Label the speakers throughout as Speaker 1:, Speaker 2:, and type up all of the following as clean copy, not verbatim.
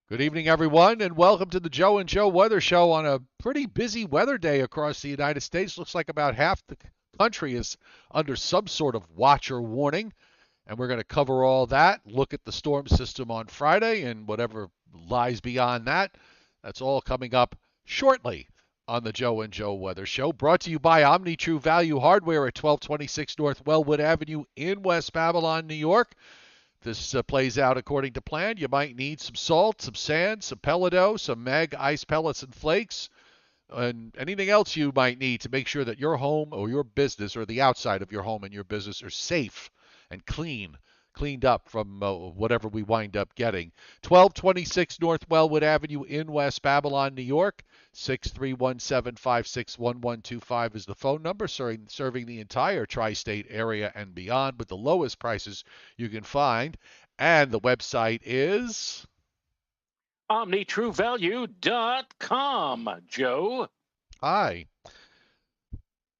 Speaker 1: Good evening, everyone, and welcome to the Joe and Joe Weather Show on a pretty busy weather day across the United States. Looks like about half the country is under some sort of watch or warning, and we're going to cover all that, look at the storm system on Friday, and whatever lies beyond that. That's all coming up shortly on the Joe and Joe Weather Show, brought to you by Omni True Value Hardware at 1226 North Wellwood Avenue in West Babylon, New York. This plays out according to plan. You might need some salt, some sand, some Pelledo, some Mag ice pellets and flakes, and anything else you might need to make sure that your home or your business or the outside of your home and your business are safe and cleaned up from whatever we wind up getting. 1226 North Wellwood Avenue in West Babylon, New York. 631-756-1125 is the phone number, serving the entire tri-state area and beyond with the lowest prices you can find. And the website is
Speaker 2: OmniTrueValue.com, Joe.
Speaker 1: hi.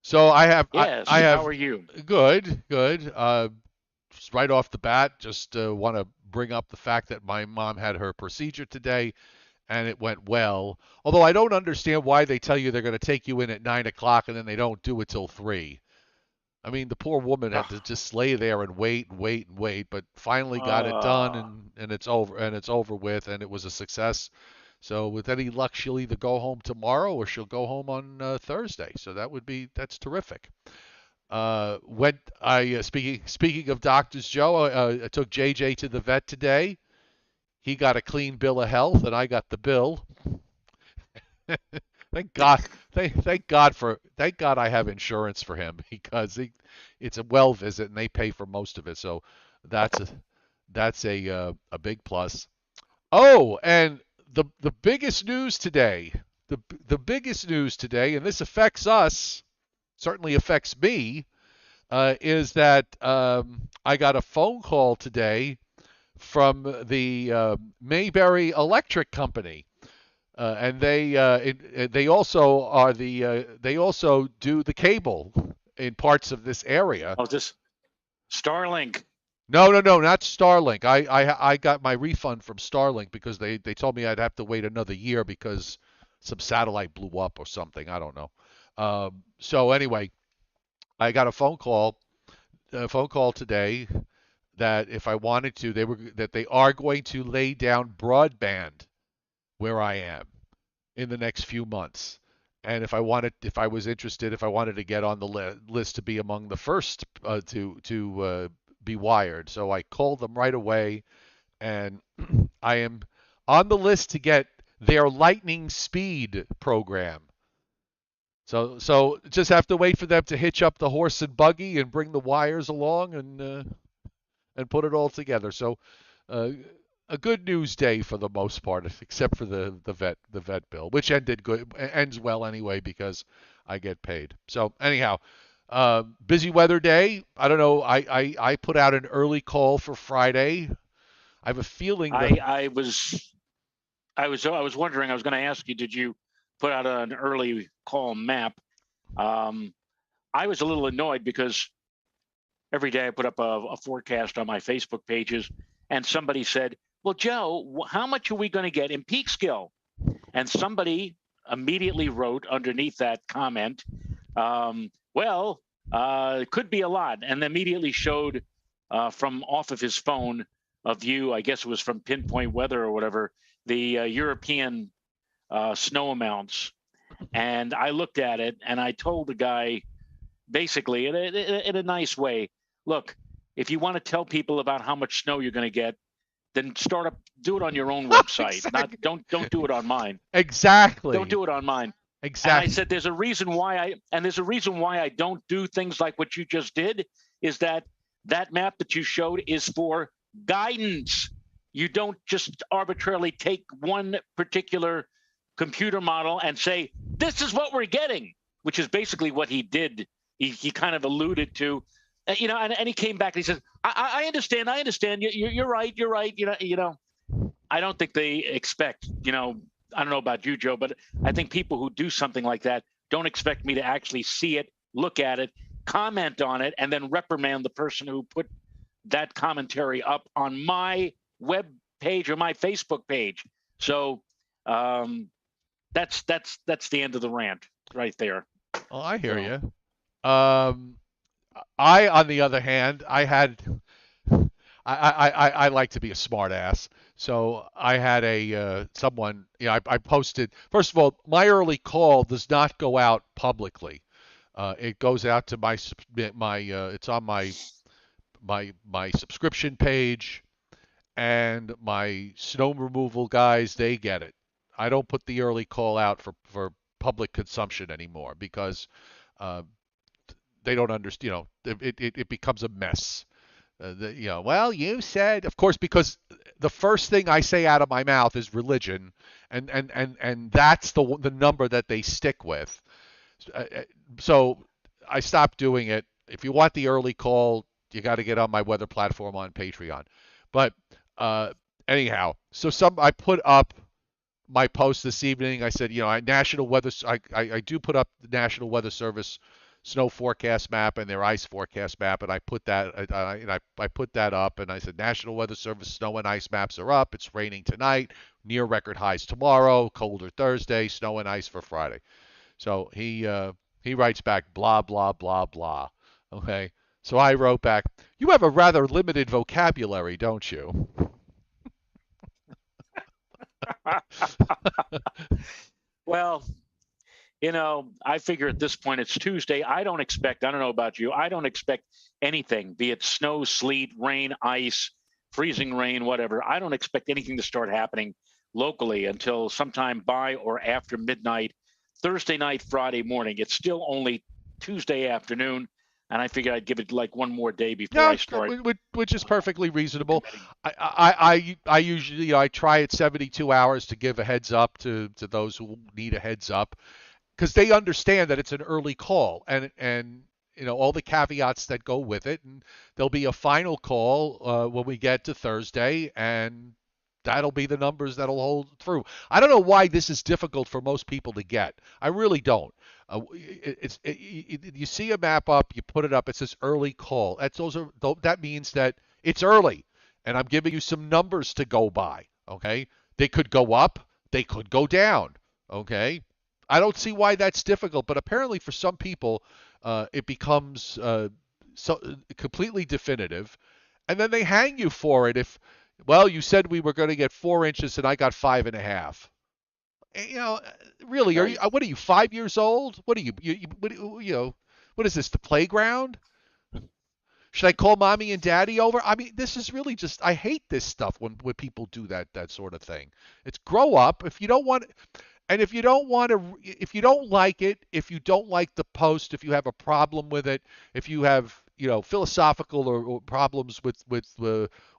Speaker 1: So I have
Speaker 2: Yes,
Speaker 1: I
Speaker 2: how
Speaker 1: have
Speaker 2: are you?
Speaker 1: good. Just right off the bat, just want to bring up the fact that my mom had her procedure today and it went well. Although I don't understand why they tell you they're going to take you in at 9 o'clock and then they don't do it till 3. I mean, the poor woman had to
Speaker 2: Ugh,
Speaker 1: just lay there and wait and wait and wait, but finally got it done
Speaker 2: uh,
Speaker 1: and it's over with and it was a success. So with any luck, she'll either go home tomorrow or she'll go home on Thursday. So that's terrific. When I speaking of doctors, Joe, I took JJ to the vet today. He got a clean bill of health, and I got the bill. thank God, thank God I have insurance for him because it's a well visit and they pay for most of it. So that's a a big plus. Oh, and the biggest news today, the biggest news today, and this affects us, certainly affects me, is that I got a phone call today from the Mayberry Electric Company, and they also are they also do the cable in parts of this area.
Speaker 2: oh, this Starlink.
Speaker 1: No, not Starlink. I got my refund from Starlink because they told me I'd have to wait another year because some satellite blew up or something. I don't know. So anyway, I got a phone call today that if I wanted to, they are going to lay down broadband where I am in the next few months. And if I was interested, if I wanted to get on the list to be among the first to be wired, so I called them right away, and I am on the list to get their lightning speed program. So just have to wait for them to hitch up the horse and buggy and bring the wires along and put it all together. So uh, a good news day for the most part, except for the vet bill, which ends well anyway because I get paid. So anyhow, busy weather day. I don't know. I put out an early call for Friday. I have a feeling that
Speaker 2: I was wondering. I was going to ask you, did you put out an early call map? Um, I was a little annoyed because every day I put up a forecast on my Facebook pages, and somebody said, "Well, Joe, how much are we going to get in Peekskill?" And somebody immediately wrote underneath that comment, well, it could be a lot, and immediately showed from off of his phone a view, I guess it was from Pinpoint Weather or whatever, the European snow amounts. And I looked at it and I told the guy, basically, in a nice way, look, if you want to tell people about how much snow you're going to get, then do it on your own website. Not
Speaker 1: exactly,
Speaker 2: don't do it on mine. Don't
Speaker 1: exactly,
Speaker 2: do it on mine. And I
Speaker 1: exactly.
Speaker 2: said, there's a reason why I don't do things like what you just did, is that map that you showed is for guidance. You don't just arbitrarily take one particular computer model and say, this is what we're getting, which is basically what he did. He kind of alluded to, and he came back and he says, I understand. You're right. You're right. I don't think they expect, I don't know about you, Joe, but I think people who do something like that don't expect me to actually see it, look at it, comment on it, and then reprimand the person who put that commentary up on my web page or my Facebook page. So um, that's the end of the rant right there.
Speaker 1: Oh, I hear
Speaker 2: So
Speaker 1: you. Um, I, on the other hand, I like to be a smart ass. So I had a someone, I posted. First of all, my early call does not go out publicly. It goes out to it's on my subscription page, and my snow removal guys, they get it. I don't put the early call out for public consumption anymore because uh, they don't understand. It becomes a mess. Well, you said, of course, because the first thing I say out of my mouth is religion, and that's the number that they stick with. Uh, uh, So I stopped doing it. If you want the early call, you got to get on my weather platform on Patreon. But uh, anyhow, so I put up my post this evening. I said, National Weather. I do put up the National Weather Service snow forecast map and their ice forecast map, and I put I put that up, and I said National Weather Service snow and ice maps are up. It's raining tonight, near record highs tomorrow, colder Thursday, snow and ice for Friday. So he writes back blah blah blah blah. Okay. So I wrote back, "You have a rather limited vocabulary, don't you?"
Speaker 2: well, I figure at this point it's Tuesday. I don't know about you, I don't expect anything, be it snow, sleet, rain, ice, freezing rain, whatever. I don't expect anything to start happening locally until sometime by or after midnight, Thursday night, Friday morning. It's still only Tuesday afternoon. And I figured I'd give it like one more day before I
Speaker 1: No,
Speaker 2: start
Speaker 1: which is perfectly reasonable.
Speaker 2: committing.
Speaker 1: I usually, I try at 72 hours to give a heads up to those who need a heads up, because they understand that it's an early call, and all the caveats that go with it, and there'll be a final call when we get to Thursday, and that'll be the numbers that'll hold through. I don't know why this is difficult for most people to get. I really don't. You see a map up, you put it up. It says early call. That means that it's early, and I'm giving you some numbers to go by. Okay, they could go up, they could go down. Okay, I don't see why that's difficult, but apparently for some people, it becomes completely definitive, and then they hang you for it. Well, you said we were going to get 4 inches, and I got 5.5. You know, really,
Speaker 2: Right.
Speaker 1: what are you, 5 years old? What are what is this, the playground? Should I call mommy and daddy over? I mean, this is really just, I hate this stuff when people do that sort of thing. It's grow up. If you don't want, and if you don't like it, if you don't like the post, if you have a problem with it, if you have, philosophical or problems with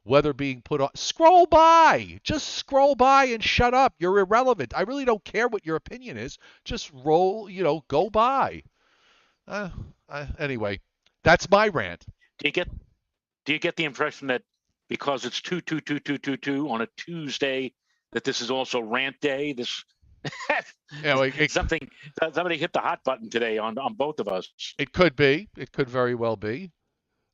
Speaker 1: weather being put on, scroll by. Just scroll by and shut up. You're irrelevant. I really don't care what your opinion is. Just go by. Uh, anyway, that's my rant.
Speaker 2: Do you get do you get the impression that because it's 2 2 2 2 2 2 on a Tuesday, that this is also rant day? This something somebody hit the hot button today on both of us.
Speaker 1: it could be. It could very well be.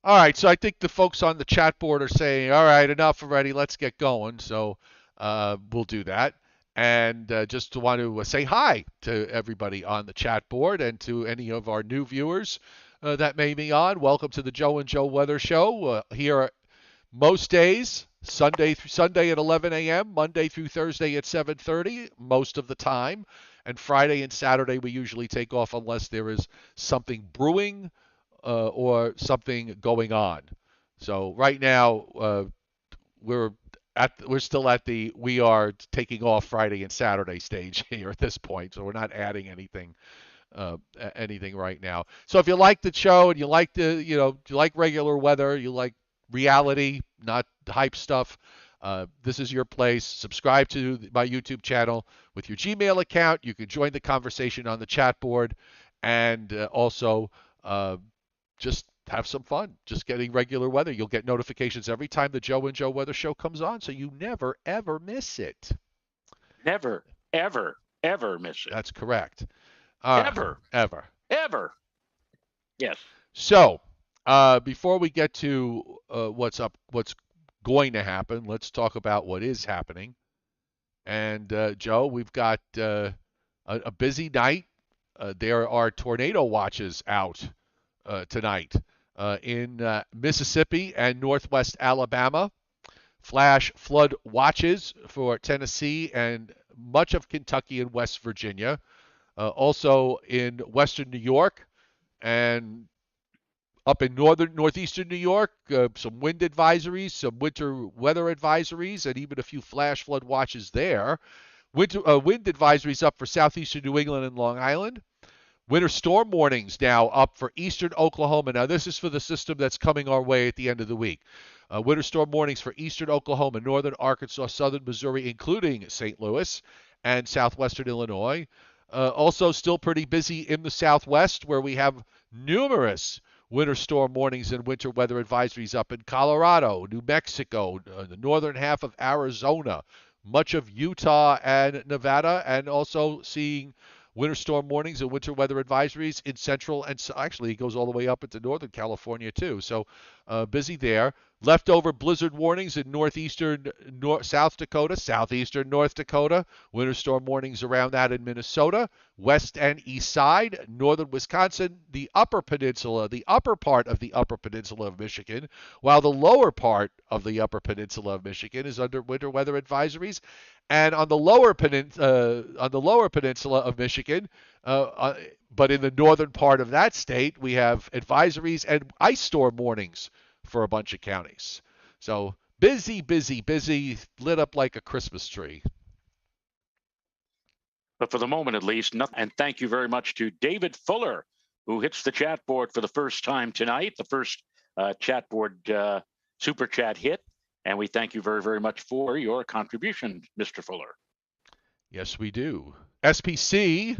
Speaker 1: All right, so I think the folks on the chat board are saying, all right, enough already, let's get going. So we'll do that. And just to want to say hi to everybody on the chat board and to any of our new viewers that may be on. Welcome to the Joe and Joe Weather Show. Here most days, Sunday at 11 a.m., Monday through Thursday at 7:30, most of the time. And Friday and Saturday we usually take off unless there is something brewing or something going on. So right now we're we're still at the we are taking off Friday and Saturday stage here at this point. So we're not adding anything right now. So if you like the show and you like you like regular weather, you like reality, not hype stuff, this is your place. Subscribe to my YouTube channel with your Gmail account. You can join the conversation on the chat board, and also uh, just have some fun. Just getting regular weather. You'll get notifications every time the Joe and Joe Weather Show comes on, so you never ever miss it.
Speaker 2: Never, ever, ever miss it.
Speaker 1: That's correct.
Speaker 2: Ever,
Speaker 1: Ever.
Speaker 2: ever. Yes.
Speaker 1: So, before we get to what's going to happen, let's talk about what is happening. And Joe, we've got a busy night. There are tornado watches out tonight in Mississippi and northwest Alabama. Flash flood watches for Tennessee and much of Kentucky and West Virginia. Also in western New York and up in northeastern New York, some wind advisories, some winter weather advisories, and even a few flash flood watches there. Wind advisories up for southeastern New England and Long Island. Winter storm warnings now up for eastern Oklahoma. Now, this is for the system that's coming our way at the end of the week. Winter storm warnings for eastern Oklahoma, northern Arkansas, southern Missouri, including St. Louis, and southwestern Illinois. Also, still pretty busy in the southwest, where we have numerous winter storm warnings and winter weather advisories up in Colorado, New Mexico, the northern half of Arizona, much of Utah and Nevada, and also seeing winter storm warnings and winter weather advisories in central and actually it goes all the way up into northern California too. So busy there. Leftover blizzard warnings in northeastern South Dakota, southeastern North Dakota. Winter storm warnings around that in Minnesota, west and east side, northern Wisconsin, the upper peninsula, the upper part of the upper peninsula of Michigan, while the lower part of the upper peninsula of Michigan is under winter weather advisories. And on the lower peninsula of Michigan, but in the northern part of that state, we have advisories and ice storm warnings for a bunch of counties. So busy, busy, busy, lit up like a Christmas tree.
Speaker 2: But for the moment, at least, nothing. And thank you very much to David Fuller, who hits the chat board for the first time tonight, the first chat board super chat hit. And we thank you very, very much for your contribution, Mr. Fuller.
Speaker 1: Yes, we do. SPC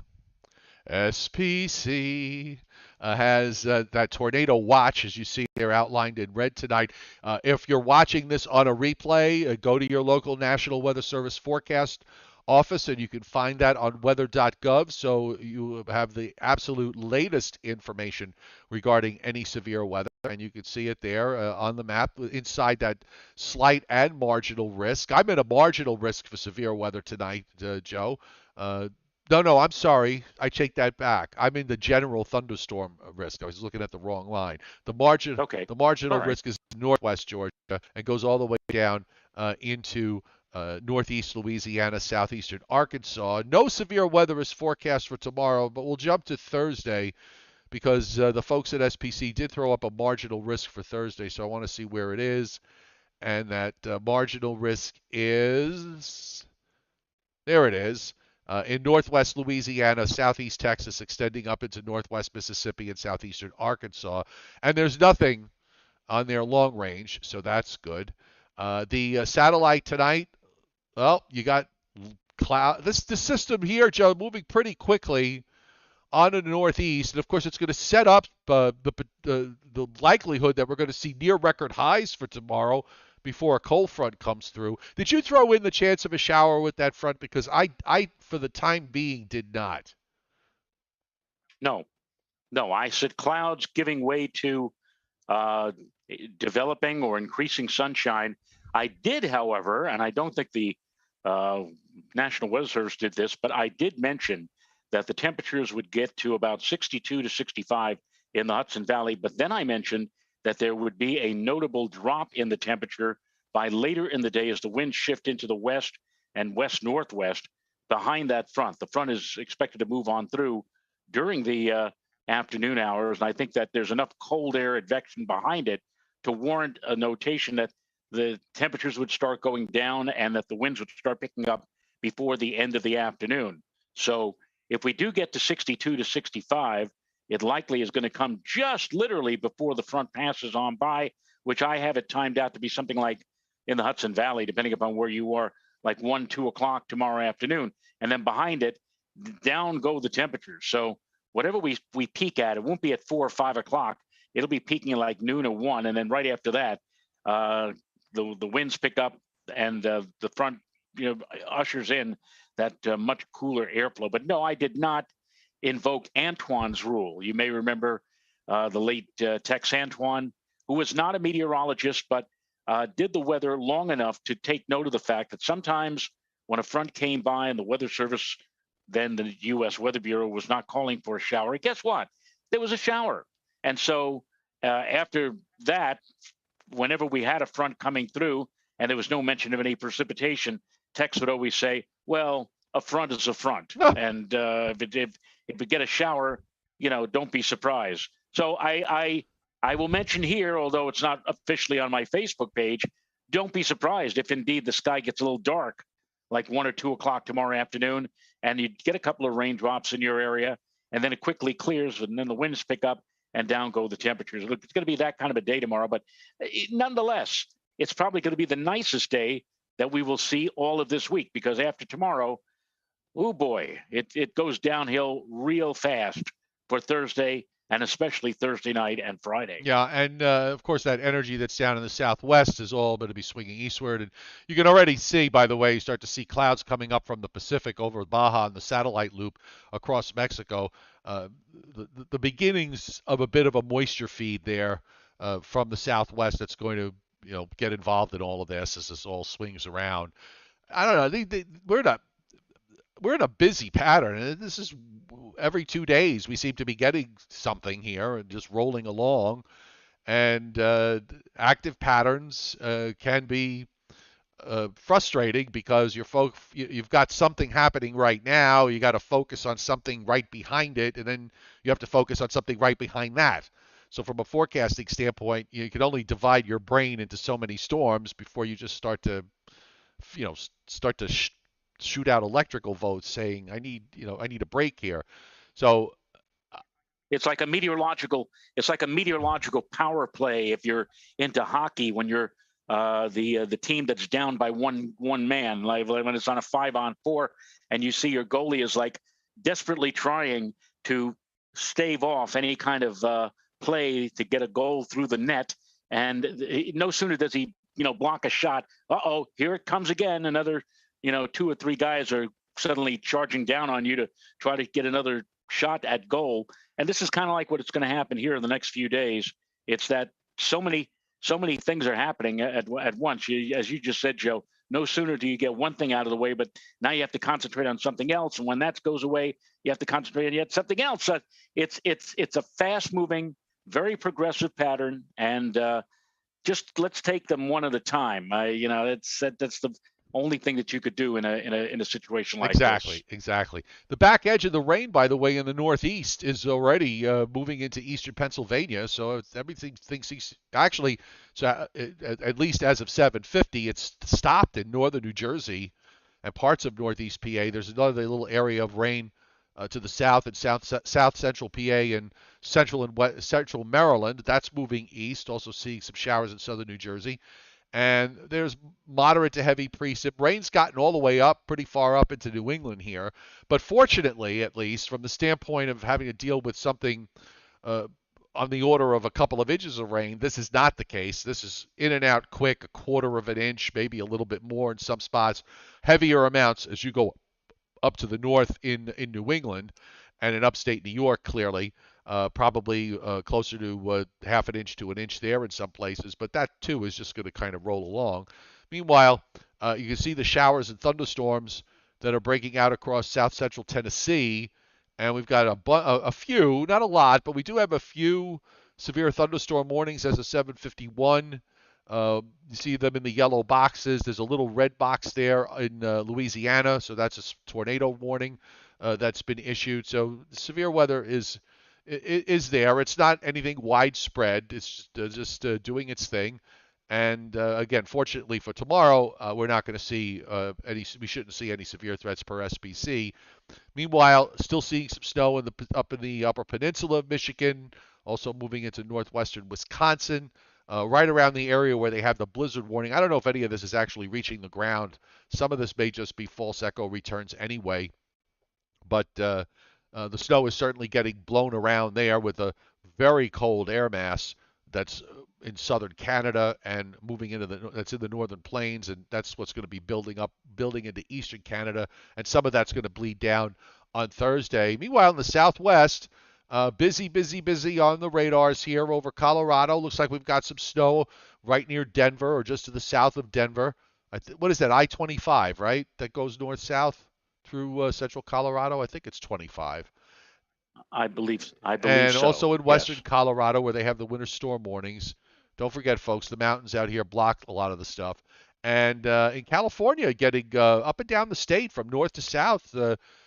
Speaker 1: has that tornado watch, as you see there outlined in red tonight. If you're watching this on a replay, go to your local National Weather Service forecast office, and you can find that on weather.gov. So you have the absolute latest information regarding any severe weather, and you can see it there on the map inside that slight and marginal risk. I'm in a marginal risk for severe weather tonight, Joe. No, I'm sorry. I take that back. I'm in the general thunderstorm risk. I was looking at the wrong line.
Speaker 2: Okay.
Speaker 1: The marginal
Speaker 2: All right.
Speaker 1: risk is northwest Georgia and goes all the way down into northeast Louisiana, southeastern Arkansas. No severe weather is forecast for tomorrow, but we'll jump to Thursday because the folks at SPC did throw up a marginal risk for Thursday, so I want to see where it is. And that marginal risk is. There it is. In northwest Louisiana, southeast Texas, extending up into northwest Mississippi and southeastern Arkansas. And there's nothing on their long range, so that's good. The satellite tonight, well, you got cloud. The system here, Joe, moving pretty quickly on to the northeast, and of course, it's going to set up the likelihood that we're going to see near record highs for tomorrow before a cold front comes through. Did you throw in the chance of a shower with that front? Because I for the time being, did not.
Speaker 2: No, no, I said clouds giving way to uh, developing or increasing sunshine. I did, however, and I don't think the uh, National Weather Service did this, but I did mention that the temperatures would get to about 62 to 65 in the Hudson Valley. But then I mentioned that there would be a notable drop in the temperature by later in the day as the winds shift into the west and west northwest behind that front. The front is expected to move on through during the afternoon hours. And I think that there's enough cold air advection behind it to warrant a notation that the temperatures would start going down and that the winds would start picking up before the end of the afternoon. So if we do get to 62 to 65, it likely is going to come just literally before the front passes on by, which I have it timed out to be something like in the Hudson Valley, depending upon where you are, like 1, 2 o'clock tomorrow afternoon. And then behind it, down go the temperatures. So whatever we peak at, it won't be at 4 or 5 o'clock. It'll be peaking at like noon or 1. And then right after that, the winds pick up and the front ushers in that much cooler airflow. But no, I did not invoke Antoine's rule. You may remember the late Tex Antoine, who was not a meteorologist, but did the weather long enough to take note of the fact that sometimes when a front came by and the Weather Service, then the U.S. Weather Bureau, was not calling for a shower, guess what? There was a shower. And so after that, whenever we had a front coming through and there was no mention of any precipitation, Tex would always say, well, a front is a front. And if we get a shower, don't be surprised. So I will mention here, although it's not officially on my Facebook page, don't be surprised if indeed the sky gets a little dark, like 1 or 2 o'clock tomorrow afternoon, and you get a couple of raindrops in your area, and then it quickly clears, and then the winds pick up, and down go the temperatures. Look, it's going to be that kind of a day tomorrow, but nonetheless, it's probably going to be the nicest day that we will see all of this week, because after tomorrow, oh boy, it goes downhill real fast for Thursday, and especially Thursday night and Friday.
Speaker 1: Yeah, and of course that energy that's down in the southwest is all going to be swinging eastward, and you can already see, by the way, you start to see clouds coming up from the Pacific over Baja and the satellite loop across Mexico. Uh, the beginnings of a bit of a moisture feed there from the southwest that's going to get involved in all of this as this all swings around. I don't know. We're in a busy pattern, and this is every 2 days we seem to be getting something here and just rolling along. And active patterns can be frustrating because you've got something happening right now. You got to focus on something right behind it, and then you have to focus on something right behind that. So from a forecasting standpoint, you can only divide your brain into so many storms before you just start to you know start to shoot out electrical votes saying I need a break here. So
Speaker 2: it's like a meteorological power play if you're into hockey, when you're the team that's down by one man, like when it's on a 5-on-4, and you see your goalie is like desperately trying to stave off any kind of play to get a goal through the net, and no sooner does he block a shot, here it comes again. Another 2 or 3 guys are suddenly charging down on you to try to get another shot at goal. And this is kind of like what it's going to happen here in the next few days. It's that so many things are happening at once. As you just said, Joe, no sooner do you get one thing out of the way, but now you have to concentrate on something else. And when that goes away, you have to concentrate on yet something else. So it's a fast moving, very progressive pattern. And just let's take them one at a time. That's the only thing that you could do in a situation like this.
Speaker 1: Exactly. The back edge of the rain, by the way, in the northeast is already moving into eastern Pennsylvania. So everything thinks he's actually, so at least as of 7:50, it's stopped in northern New Jersey and parts of northeast PA. There's another little area of rain to the south and south central PA and central Maryland. That's moving east. Also seeing some showers in southern New Jersey. And there's moderate to heavy precip. Rain's gotten all the way up, pretty far up into New England here. But fortunately, at least, from the standpoint of having to deal with something on the order of a couple of inches of rain, this is not the case. This is in and out quick, 1/4 of an inch, maybe a little bit more in some spots. Heavier amounts as you go up to the north in New England and in upstate New York, clearly. Probably closer to 1/2 an inch to an inch there in some places, but that too is just going to kind of roll along. Meanwhile, you can see the showers and thunderstorms that are breaking out across south central Tennessee, and we've got a few, not a lot, but we do have a few severe thunderstorm warnings as of 7:51. You see them in the yellow boxes. There's a little red box there in Louisiana, so that's a tornado warning that's been issued. So severe weather is there. It's not anything widespread. It's just doing its thing. And again, fortunately for tomorrow, we're not going to see we shouldn't see any severe threats per SPC. Meanwhile, still seeing some snow up in the upper peninsula of Michigan, also moving into northwestern Wisconsin, right around the area where they have the blizzard warning. I don't know if any of this is actually reaching the ground. Some of this may just be false echo returns anyway. But the snow is certainly getting blown around there with a very cold air mass that's in southern Canada and moving that's in the northern plains, and that's what's going to be building into eastern Canada, and some of that's going to bleed down on Thursday. Meanwhile, in the southwest, busy on the radars here over Colorado. Looks like we've got some snow right near Denver or just to the south of Denver. What is that? I-25, right? That goes north-south through central Colorado. I think it's 25.
Speaker 2: I believe
Speaker 1: And
Speaker 2: so.
Speaker 1: also in western
Speaker 2: Yes.
Speaker 1: Colorado where they have the winter storm warnings. Don't forget, folks, the mountains out here block a lot of the stuff. And in California, getting up and down the state from north to south,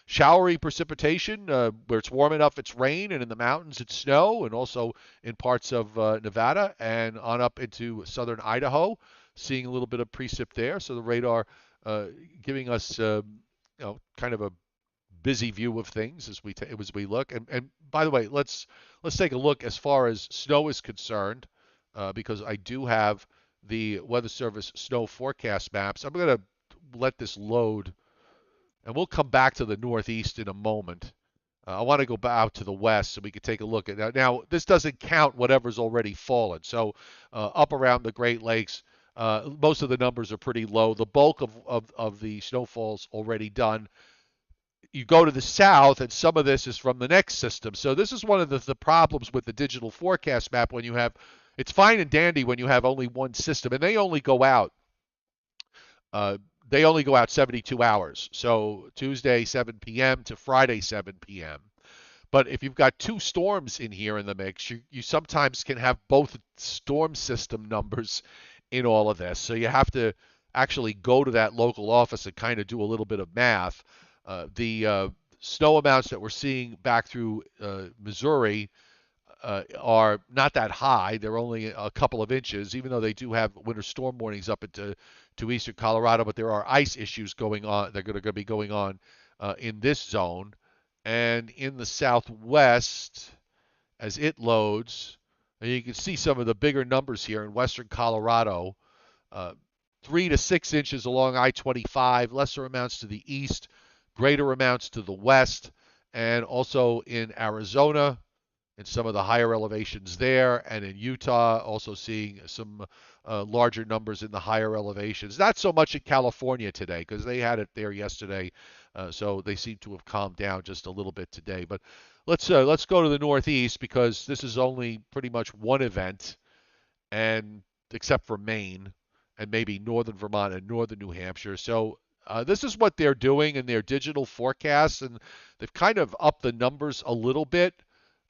Speaker 1: showery precipitation where it's warm enough, it's rain, and in the mountains, it's snow, and also in parts of Nevada and on up into southern Idaho, seeing a little bit of precip there. So the radar uh, giving us, kind of a busy view of things as we look. And by the way, let's take a look as far as snow is concerned, because I do have the Weather Service snow forecast maps. I'm going to let this load, and we'll come back to the Northeast in a moment. I want to go out to the west so we can take a look at that. Now, this doesn't count whatever's already fallen. So up around the Great Lakes, most of the numbers are pretty low. The bulk of the snowfall's already done. You go to the south, and some of this is from the next system. So this is one of the problems with the digital forecast map when you have, it's fine and dandy when you have only one system, and uh, they only go out 72 hours. So Tuesday 7 p.m. to Friday 7 p.m. But if you've got two storms in here in the mix, you sometimes can have both storm system numbers in all of this. So you have to actually go to that local office and kind of do a little bit of math. The snow amounts that we're seeing back through Missouri are not that high. They're only a couple of inches, even though they do have winter storm warnings up into to eastern Colorado. But there are ice issues going on. They're going to be going on in this zone, and in the southwest as it loads. And you can see some of the bigger numbers here in western Colorado. Uh, 3 to 6 inches along I-25, lesser amounts to the east, greater amounts to the west, and also in Arizona, in some of the higher elevations there, and in Utah, also seeing some larger numbers in the higher elevations. Not so much in California today because they had it there yesterday, so they seem to have calmed down just a little bit today. But let's go to the Northeast because this is only pretty much one event, and except for Maine and maybe northern Vermont and northern New Hampshire. So this is what they're doing in their digital forecasts, and they've kind of upped the numbers a little bit.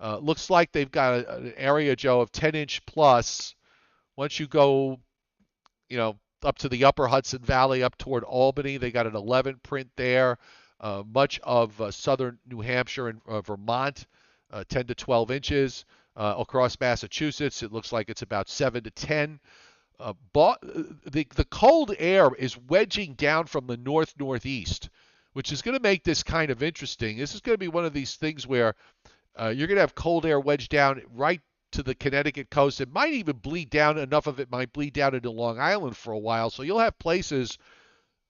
Speaker 1: Looks like they've got an area, Joe, of 10-inch plus. Once you go, up to the upper Hudson Valley, up toward Albany, they got an 11 print there. Much of southern New Hampshire and Vermont, 10 to 12 inches. Across Massachusetts, it looks like it's about 7 to 10. The cold air is wedging down from the northeast, which is going to make this kind of interesting. This is going to be one of these things where you're going to have cold air wedged down right to the Connecticut coast. It might even bleed down. Enough of it might bleed down into Long Island for a while. So you'll have places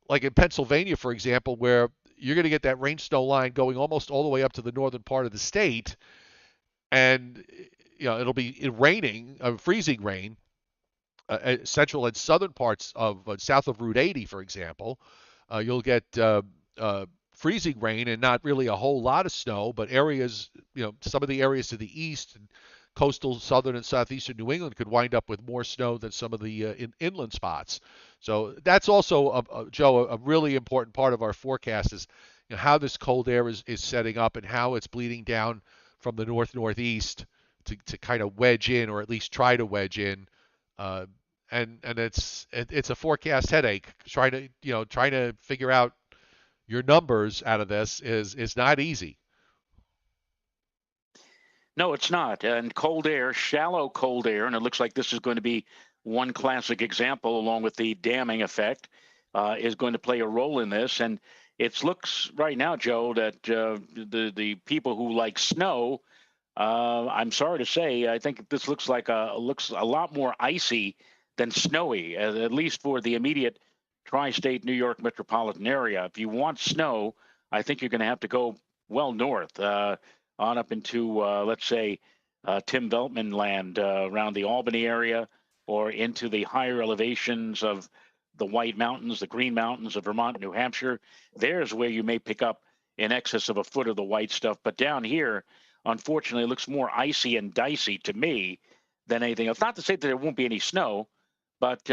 Speaker 1: like in Pennsylvania, for example, where you're going to get that rain snow line going almost all the way up to the northern part of the state, and it'll be raining, freezing rain, central and southern parts of south of Route 80, for example. You'll get freezing rain and not really a whole lot of snow, but areas, some of the areas to the east and coastal southern and southeastern New England could wind up with more snow than some of the inland spots. So that's also, Joe, a really important part of our forecast is how this cold air is setting up and how it's bleeding down from the northeast to kind of wedge in, or at least try to wedge in. Uh, and it's a forecast headache. Trying to figure out your numbers out of this is not easy.
Speaker 2: No, it's not. And cold air, shallow cold air, and it looks like this is going to be one classic example, along with the damming effect, is going to play a role in this. And it looks right now, Joe, that the people who like snow, I'm sorry to say, I think this looks a lot more icy than snowy, at least for the immediate tri-state New York metropolitan area. If you want snow, I think you're going to have to go well north, on up into, let's say, Tim Veltman land, around the Albany area, or into the higher elevations of the White Mountains, the Green Mountains of Vermont, New Hampshire. There's where you may pick up in excess of a foot of the white stuff. But down here, unfortunately, it looks more icy and dicey to me than anything else. Not to say that there won't be any snow, but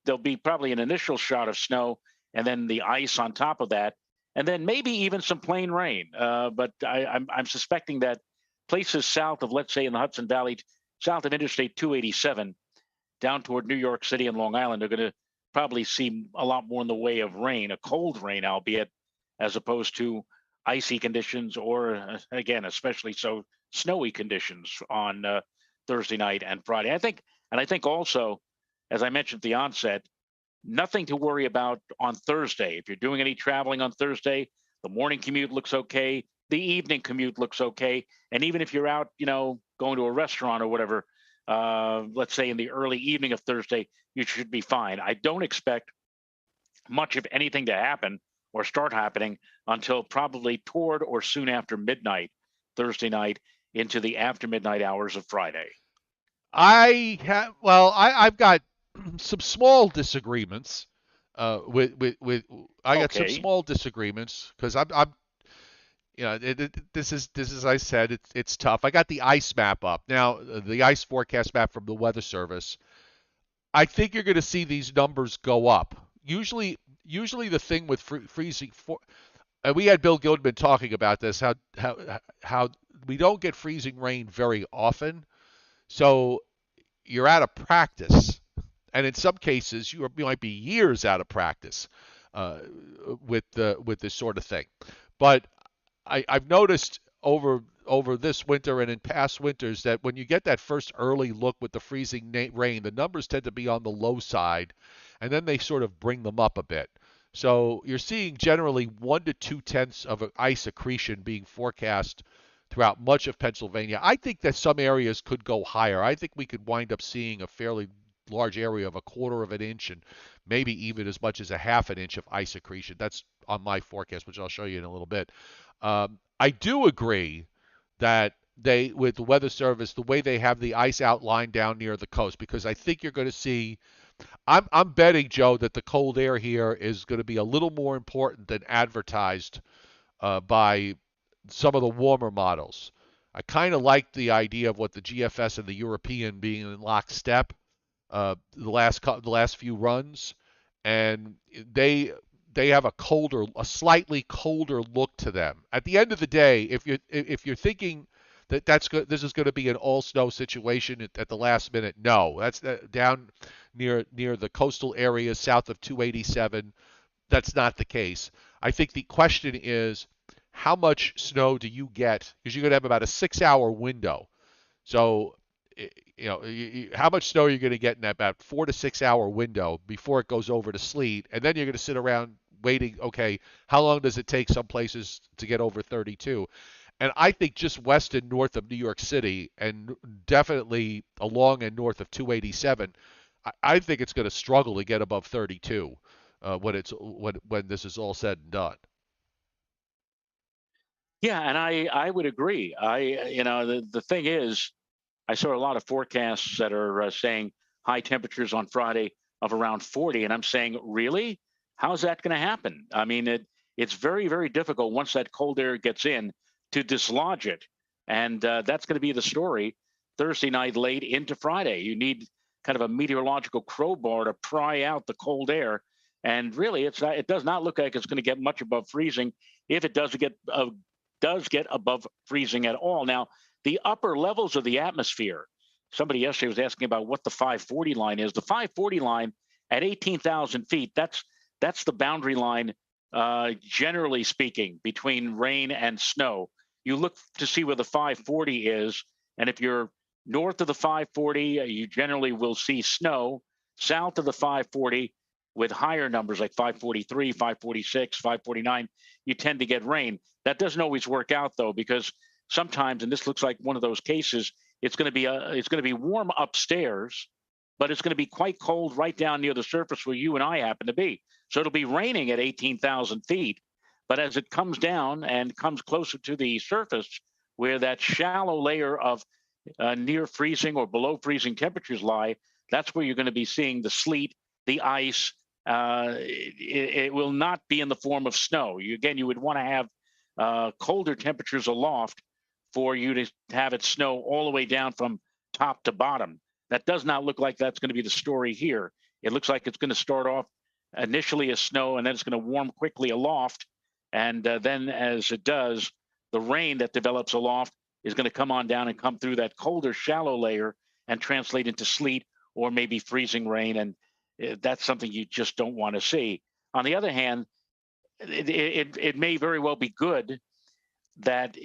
Speaker 2: there'll be probably an initial shot of snow and then the ice on top of that, and then maybe even some plain rain. But I'm suspecting that places south of, let's say, in the Hudson Valley, south of Interstate 287, down toward New York City and Long Island, are going to probably see a lot more in the way of rain, a cold rain, albeit, as opposed to icy conditions, or again, especially so, snowy conditions on Thursday night and Friday. I think also, as I mentioned at the onset, nothing to worry about on Thursday. If you're doing any traveling on Thursday, the morning commute looks okay, the evening commute looks okay, and even if you're out, going to a restaurant or whatever, let's say in the early evening of Thursday, you should be fine. I don't expect much of anything to happen or start happening until probably toward or soon after midnight Thursday night into the after midnight hours of Friday.
Speaker 1: I've got some small disagreements with I got some
Speaker 2: Okay.
Speaker 1: small disagreements because I'm this is as I said, it's tough. I got the ice map up now, the ice forecast map from the Weather Service. I think you're going to see these numbers go up. Usually the thing with freezing for and we had Bill Gilman talking about this, how we don't get freezing rain very often. So you're out of practice, and in some cases you might be years out of practice uh, with this sort of thing. But I've noticed over this winter and in past winters that when you get that first early look with the freezing rain, the numbers tend to be on the low side, and then they sort of bring them up a bit. So you're seeing generally 1 to 2 tenths of ice accretion being forecast throughout much of Pennsylvania. I think that some areas could go higher. I think we could wind up seeing a fairly large area of 1/4 of an inch and maybe even as much as a 1/2 an inch of ice accretion. That's on my forecast, which I'll show you in a little bit. I do agree that with the Weather Service, the way they have the ice outlined down near the coast, because I think you're going to see. I'm betting, Joe, that the cold air here is going to be a little more important than advertised by some of the warmer models. I kind of like the idea of what the GFS and the European being in lockstep the last few runs, and they have a slightly colder look to them. At the end of the day, if you're thinking that this is going to be an all snow situation at the last minute, no, that's down near the coastal areas south of 287. That's not the case. I think the question is how much snow do you get? Because you're going to have about a 6 hour window. So, how much snow are you going to get in that about 4 to 6 hour window before it goes over to sleet? And then you're going to sit around waiting, okay, how long does it take some places to get over 32? And I think just west and north of New York City, and definitely along and north of 287, I think it's going to struggle to get above 32 when this is all said and done.
Speaker 2: Yeah, and I would agree. The thing is, I saw a lot of forecasts that are saying high temperatures on Friday of around 40, and I'm saying, really? How's that going to happen? I mean, it's very, very difficult once that cold air gets in to dislodge it, and that's going to be the story Thursday night late into Friday. You need kind of a meteorological crowbar to pry out the cold air, and really, it does not look like it's going to get much above freezing. If it does get above freezing at all. Now, the upper levels of the atmosphere. Somebody yesterday was asking about what the 540 line is. The 540 line at 18,000 feet, that's the boundary line, generally speaking, between rain and snow. You look to see where the 540 is, and if you're north of the 540, you generally will see snow. South of the 540, with higher numbers like 543, 546, 549, you tend to get rain. That doesn't always work out though, because sometimes, and this looks like one of those cases, it's going to be warm upstairs, but it's going to be quite cold right down near the surface where you and I happen to be. So it'll be raining at 18,000 feet, but as it comes down and comes closer to the surface, where that shallow layer of near freezing or below freezing temperatures lie, that's where you're going to be seeing the sleet, the ice. It will not be in the form of snow. You would want to have colder temperatures aloft for you to have it snow all the way down from top to bottom. That does not look like that's going to be the story here It looks like it's going to start off initially as snow, and then it's going to warm quickly aloft. And then as it does, the rain that develops aloft is going to come on down and come through that colder, shallow layer and translate into sleet or maybe freezing rain. And that's something you just don't want to see. On the other hand, it may very well be good that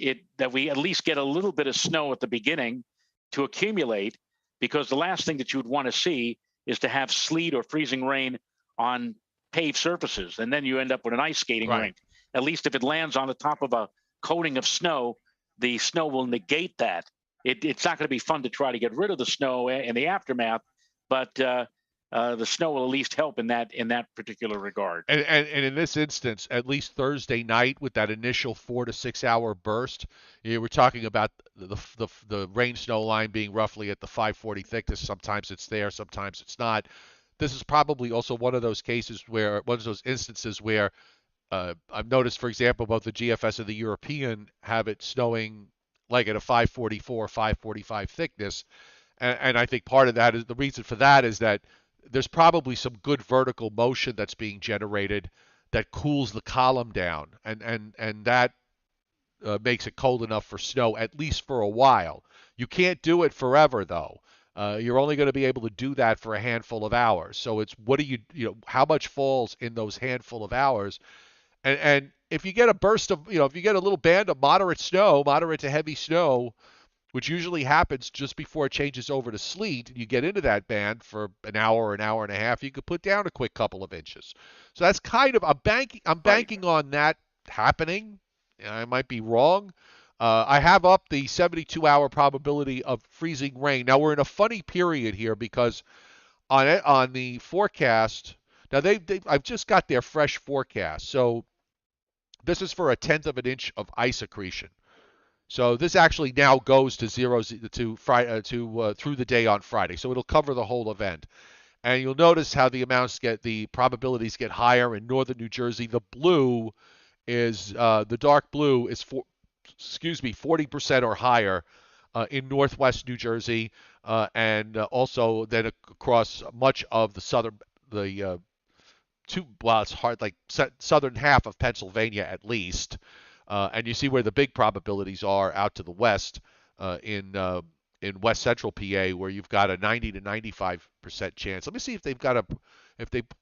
Speaker 2: we at least get a little bit of snow at the beginning to accumulate, because the last thing that you would want to see is to have sleet or freezing rain on paved surfaces, and then you end up with an ice skating
Speaker 1: Right.
Speaker 2: rink. At least if it lands on the top of a coating of snow, the snow will negate that. It's not going to be fun to try to get rid of the snow in the aftermath, but the snow will at least help in that particular regard.
Speaker 1: And in this instance, at least Thursday night with that initial 4 to 6 hour burst, we're talking about the rain snow line being roughly at the 540 thickness. Sometimes it's there, sometimes it's not. This is probably also one of those cases where one of those instances where I've noticed, for example, both the GFS and the European have it snowing like at a 544, 545 thickness, and I think part of that is the reason for that is that there's probably some good vertical motion that's being generated that cools the column down, and that makes it cold enough for snow at least for a while. You can't do it forever though. You're only going to be able to do that for a handful of hours. So it's what do you how much falls in those handful of hours, and if you get a burst of if you get a little band of moderate snow, moderate to heavy snow, which usually happens just before it changes over to sleet, and you get into that band for an hour and a half, you could put down a quick couple of inches. So that's kind of I'm
Speaker 2: Right.
Speaker 1: banking on that happening. I might be wrong. I have up the 72-hour probability of freezing rain. Now we're in a funny period here because on the forecast. Now I've just got their fresh forecast. So this is for a tenth of an inch of ice accretion. So this actually now goes to zero to Friday to through the day on Friday. So it'll cover the whole event. And you'll notice how the probabilities get higher in northern New Jersey. The dark blue is 40% or higher in northwest New Jersey, and also then across much of the southern the it's hard like southern half of Pennsylvania at least. And you see where the big probabilities are out to the west in west central PA, where you've got a 90 to 95% chance. Let me see if they've got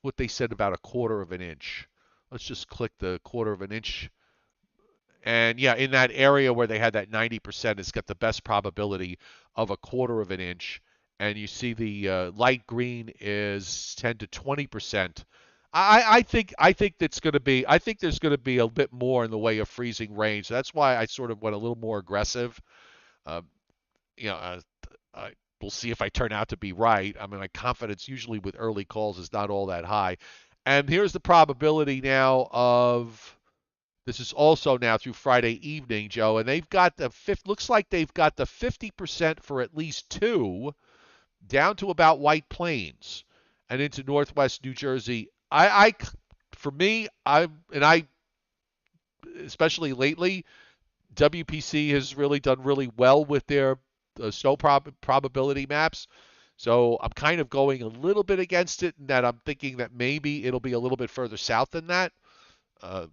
Speaker 1: what they said about a quarter of an inch. Let's just click the quarter of an inch. And yeah, in that area where they had that 90%, it's got the best probability of a quarter of an inch. And you see the light green is 10 to 20%. I think there's going to be a bit more in the way of freezing rain. So that's why I sort of went a little more aggressive. Um, you know, we'll see if I turn out to be right. I mean, my confidence usually with early calls is not all that high. And here's the probability now of this is also now through Friday evening, Joe, and they've got the fifth. Looks like they've got the 50% for at least two down to about White Plains and into northwest New Jersey. For me, I especially lately, WPC has really done really well with their snow probability maps. So I'm kind of going a little bit against it in that I'm thinking that maybe it'll be a little bit further south than that. Uh,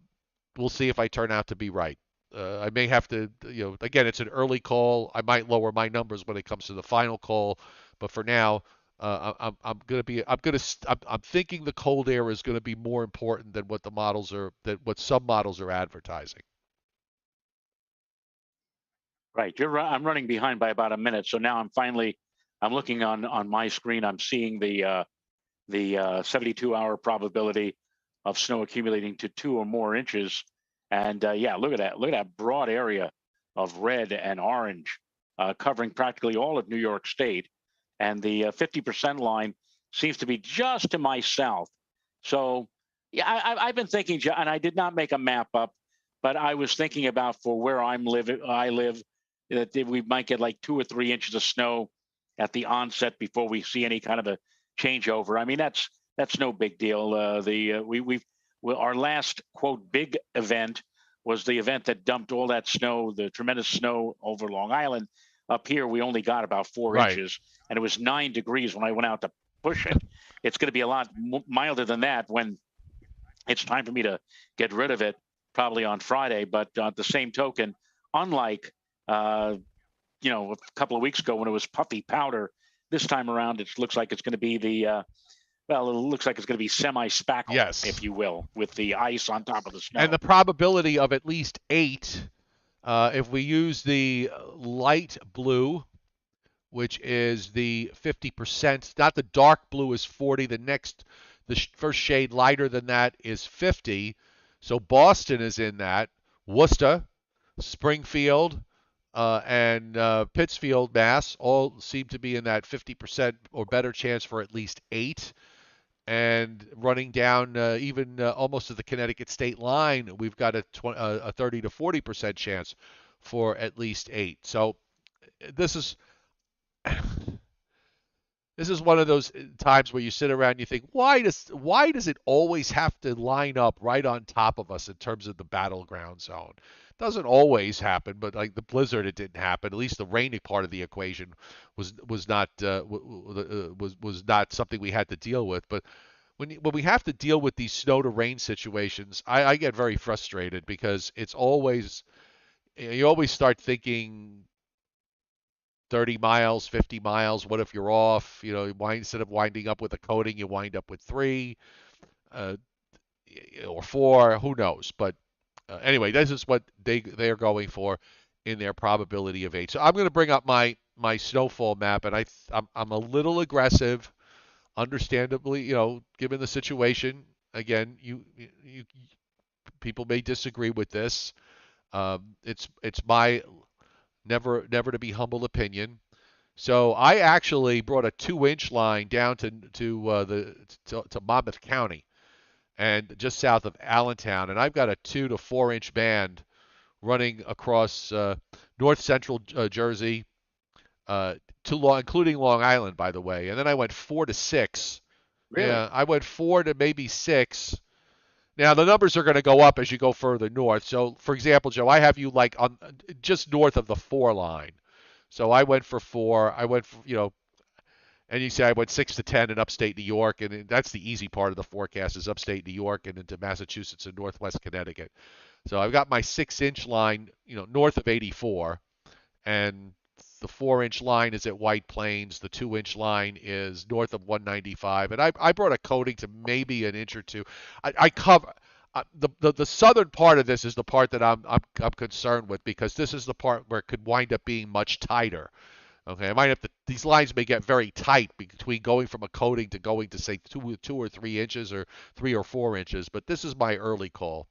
Speaker 1: we'll see if I turn out to be right. I may have to, again, it's an early call. I might lower my numbers when it comes to the final call, but for now, I'm thinking the cold air is going to be more important than what some models are advertising.
Speaker 2: Right. I'm running behind by about a minute, so now I'm looking on my screen. I'm seeing the 72-hour probability of snow accumulating to 2 or more inches. And yeah, look at that. Look at that broad area of red and orange covering practically all of New York State. And the 50% line seems to be just to my south. So yeah, I've been thinking, and I did not make a map up, but I was thinking about for where I live, that we might get like 2 or 3 inches of snow at the onset before we see any kind of a changeover. I mean, that's no big deal. Our last quote big event was the event that dumped all that snow, the tremendous snow over Long Island. Up here, we only got about four
Speaker 1: Right.
Speaker 2: inches, and it was 9 degrees when I went out to push it. It's going to be a lot milder than that when it's time for me to get rid of it, probably on Friday. But at the same token, unlike a couple of weeks ago when it was puffy powder, this time around it looks like it's going to be it looks like it's going to be semi-spackle,
Speaker 1: Yes.
Speaker 2: if you will, with the ice on top of the
Speaker 1: And
Speaker 2: snow.
Speaker 1: the probability of at least 8, if we use the light blue, which is the 50%, not the dark blue is 40, the first shade lighter than that is 50. So Boston is in that. Worcester, Springfield, and Pittsfield, Mass, all seem to be in that 50% or better chance for at least 8. And running down even almost to the Connecticut state line, we've got a 30 to 40% chance for at least 8. So this is this is one of those times where you sit around and you think, why does it always have to line up right on top of us in terms of the battleground zone? It doesn't always happen, but like the blizzard, it didn't happen. At least the rainy part of the equation was not was not something we had to deal with. But when we have to deal with these snow to rain situations, I get very frustrated because it's always you always start thinking 30 miles, 50 miles. What if you're off? Instead of winding up with a coating, you wind up with 3 uh, or 4. Who knows? But anyway, this is what they're going for in their probability of 8. So I'm going to bring up my snowfall map, and I'm a little aggressive, understandably. Given the situation. Again, you people may disagree with this. It's my never to be humble opinion. So I actually brought a 2-inch line down to Monmouth County and just south of Allentown, and I've got a 2 to 4-inch band running across north central Jersey, including Long Island, by the way. And then I went 4 to 6.
Speaker 2: Really?
Speaker 1: Yeah, I went 4 to maybe 6. Now the numbers are going to go up as you go further north. So, for example, Joe, I have you like on just north of the 4 line. So I went for 4. I went for, and you say I went 6 to 10 in upstate New York, and that's the easy part of the forecast is upstate New York and into Massachusetts and northwest Connecticut. So I've got my 6-inch line, north of 84, and the 4-inch line is at White Plains. The 2-inch line is north of 195, and I brought a coating to maybe an inch or two. I cover. The southern part of this is the part that I'm concerned with because this is the part where it could wind up being much tighter. Okay, I might have to. These lines may get very tight between going from a coating to going to say 2 or 3 inches or 3 or 4 inches. But this is my early call.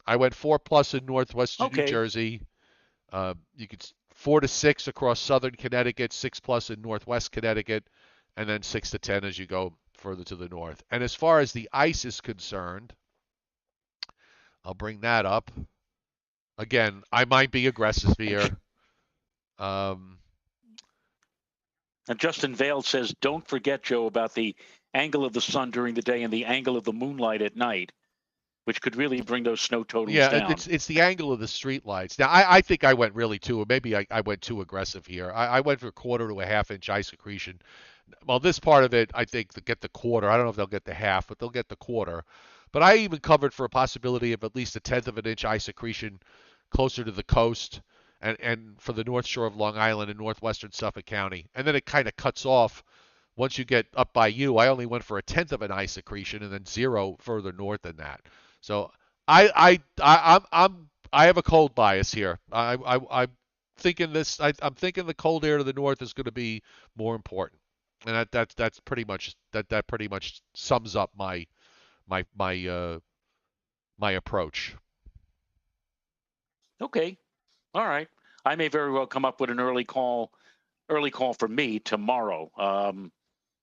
Speaker 1: I went 4+ in northwest New
Speaker 2: Okay.
Speaker 1: Jersey. You could 4 to 6 across southern Connecticut, 6+ in northwest Connecticut, and then 6 to 10 as you go further to the north. And as far as the ice is concerned, I'll bring that up. Again, I might be aggressive
Speaker 2: And,
Speaker 1: here. Um,
Speaker 2: and Justin Vale says, don't forget, Joe, about the angle of the sun during the day and the angle of the moonlight at night, which could really bring those snow totals
Speaker 1: Yeah,
Speaker 2: down.
Speaker 1: it's the angle of the street lights. Now, I think I went really too, or maybe I went too aggressive here. I went for 1/4 to 1/2 inch ice accretion. Well, this part of it, I think they'll get the quarter. I don't know if they'll get the half, but they'll get the quarter. But I even covered for a possibility of at least a 1/10 of an inch ice accretion closer to the coast and for the north shore of Long Island and northwestern Suffolk County. And then it kind of cuts off once you get up by you. I only went for a 1/10 of an ice accretion and then 0 further north than that. So I have a cold bias here. I'm thinking I'm thinking the cold air to the north is going to be more important, and that's pretty much that pretty much sums up my my uh, my approach.
Speaker 2: Okay. All right. I may very well come up with an early call for me tomorrow.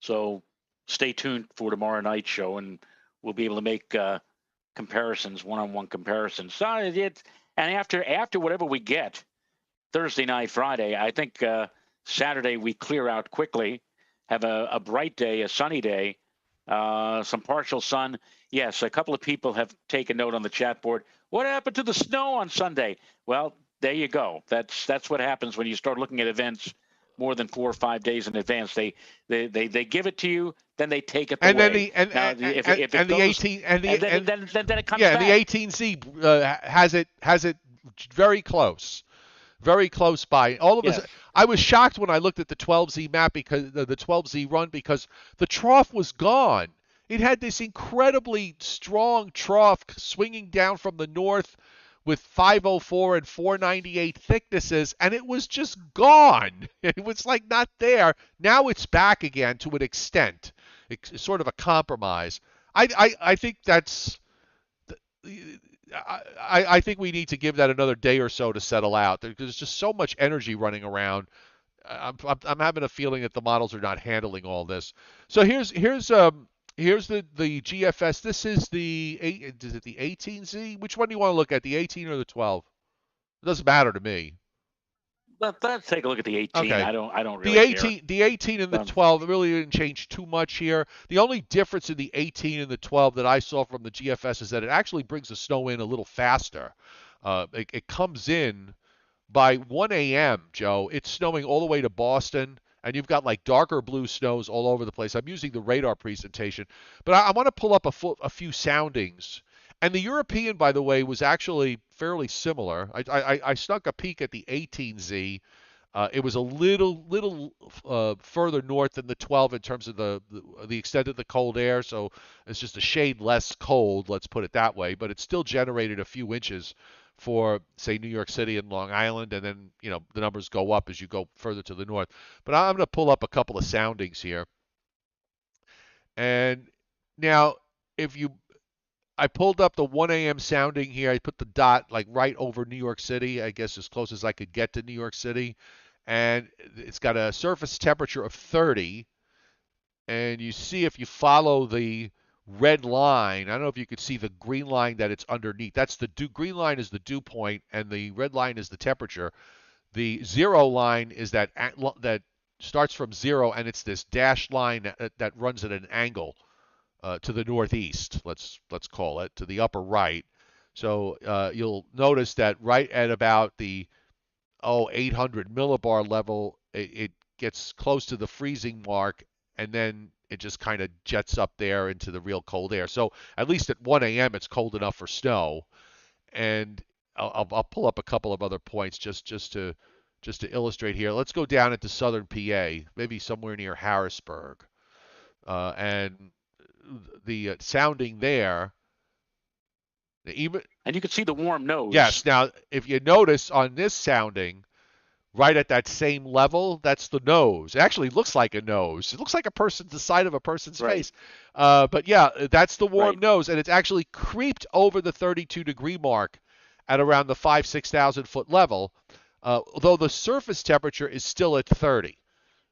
Speaker 2: So stay tuned for tomorrow night's show, and we'll be able to make comparisons, one-on-one comparisons. So and after whatever we get Thursday night, Friday, I think Saturday we clear out quickly, have a bright day, a sunny day, some partial sun. Yes, a couple of people have taken note on the chat board. What happened to the snow on Sunday? Well, there you go. That's what happens when you start looking at events more than 4 or 5 days in advance. They give it to you, then they take it
Speaker 1: And then
Speaker 2: away.
Speaker 1: the and
Speaker 2: Now,
Speaker 1: and,
Speaker 2: if
Speaker 1: and,
Speaker 2: if it
Speaker 1: and the
Speaker 2: goes,
Speaker 1: 18 and
Speaker 2: and
Speaker 1: the
Speaker 2: then
Speaker 1: and
Speaker 2: then it comes
Speaker 1: yeah, and the
Speaker 2: back.
Speaker 1: 18Z has it very close. Very close by. All of us,
Speaker 2: Yes,
Speaker 1: I was shocked when I looked at the 12Z map because the 12Z run because the trough was gone. It had this incredibly strong trough swinging down from the north with 504 and 498 thicknesses, and it was just gone. It was like not there. Now it's back again to an extent. It's sort of a compromise. I think that's I think we need to give that another day or so to settle out. There's just so much energy running around. I'm having a feeling that the models are not handling all this. So here's the GFS. This is the is it the 18Z? Which one do you want to look at? The 18 or the 12? It doesn't matter to me.
Speaker 2: let's take a look at the 18.
Speaker 1: Okay.
Speaker 2: I don't
Speaker 1: The
Speaker 2: really care.
Speaker 1: 18, the 18 and the
Speaker 2: Um,
Speaker 1: 12 really didn't change too much here. The only difference in the 18 and the 12 that I saw from the GFS is that it actually brings the snow in a little faster. It comes in by 1 a.m., Joe. It's snowing all the way to Boston, and you've got like darker blue snows all over the place. I'm using the radar presentation, but I want to pull up a few soundings. And the European, by the way, was actually fairly similar. I snuck a peek at the 18Z. It was a little further north than the 12 in terms of the extent of the cold air, so it's just a shade less cold, let's put it that way. But it still generated a few inches for, say, New York City and Long Island, and then the numbers go up as you go further to the north. But I'm going to pull up a couple of soundings here, and now if you I pulled up the 1 a.m. sounding here. I put the dot like right over New York City, I guess as close as I could get to New York City. And it's got a surface temperature of 30. And you see if you follow the red line, I don't know if you could see the green line that it's underneath. That's the green line is the dew point, and the red line is the temperature. The zero line is that starts from zero, and it's this dashed line that runs at an angle to the northeast, let's call it, to the upper right. So you'll notice that right at about the 800 millibar level, it gets close to the freezing mark, and then it just kind of jets up there into the real cold air. So at least at 1 a.m. it's cold enough for snow. And I'll pull up a couple of other points just to illustrate here. Let's go down into southern PA, maybe somewhere near Harrisburg, and the sounding there. Even
Speaker 2: and you can see the warm nose.
Speaker 1: yes. Now, if you notice on this sounding, right at that same level, that's the nose. It actually looks like a nose. It looks like the side of a person's
Speaker 2: Right,
Speaker 1: face. But yeah, that's the warm
Speaker 2: right,
Speaker 1: nose, and it's actually creeped over the 32-degree mark at around the 6,000 foot level. Though the surface temperature is still at 30.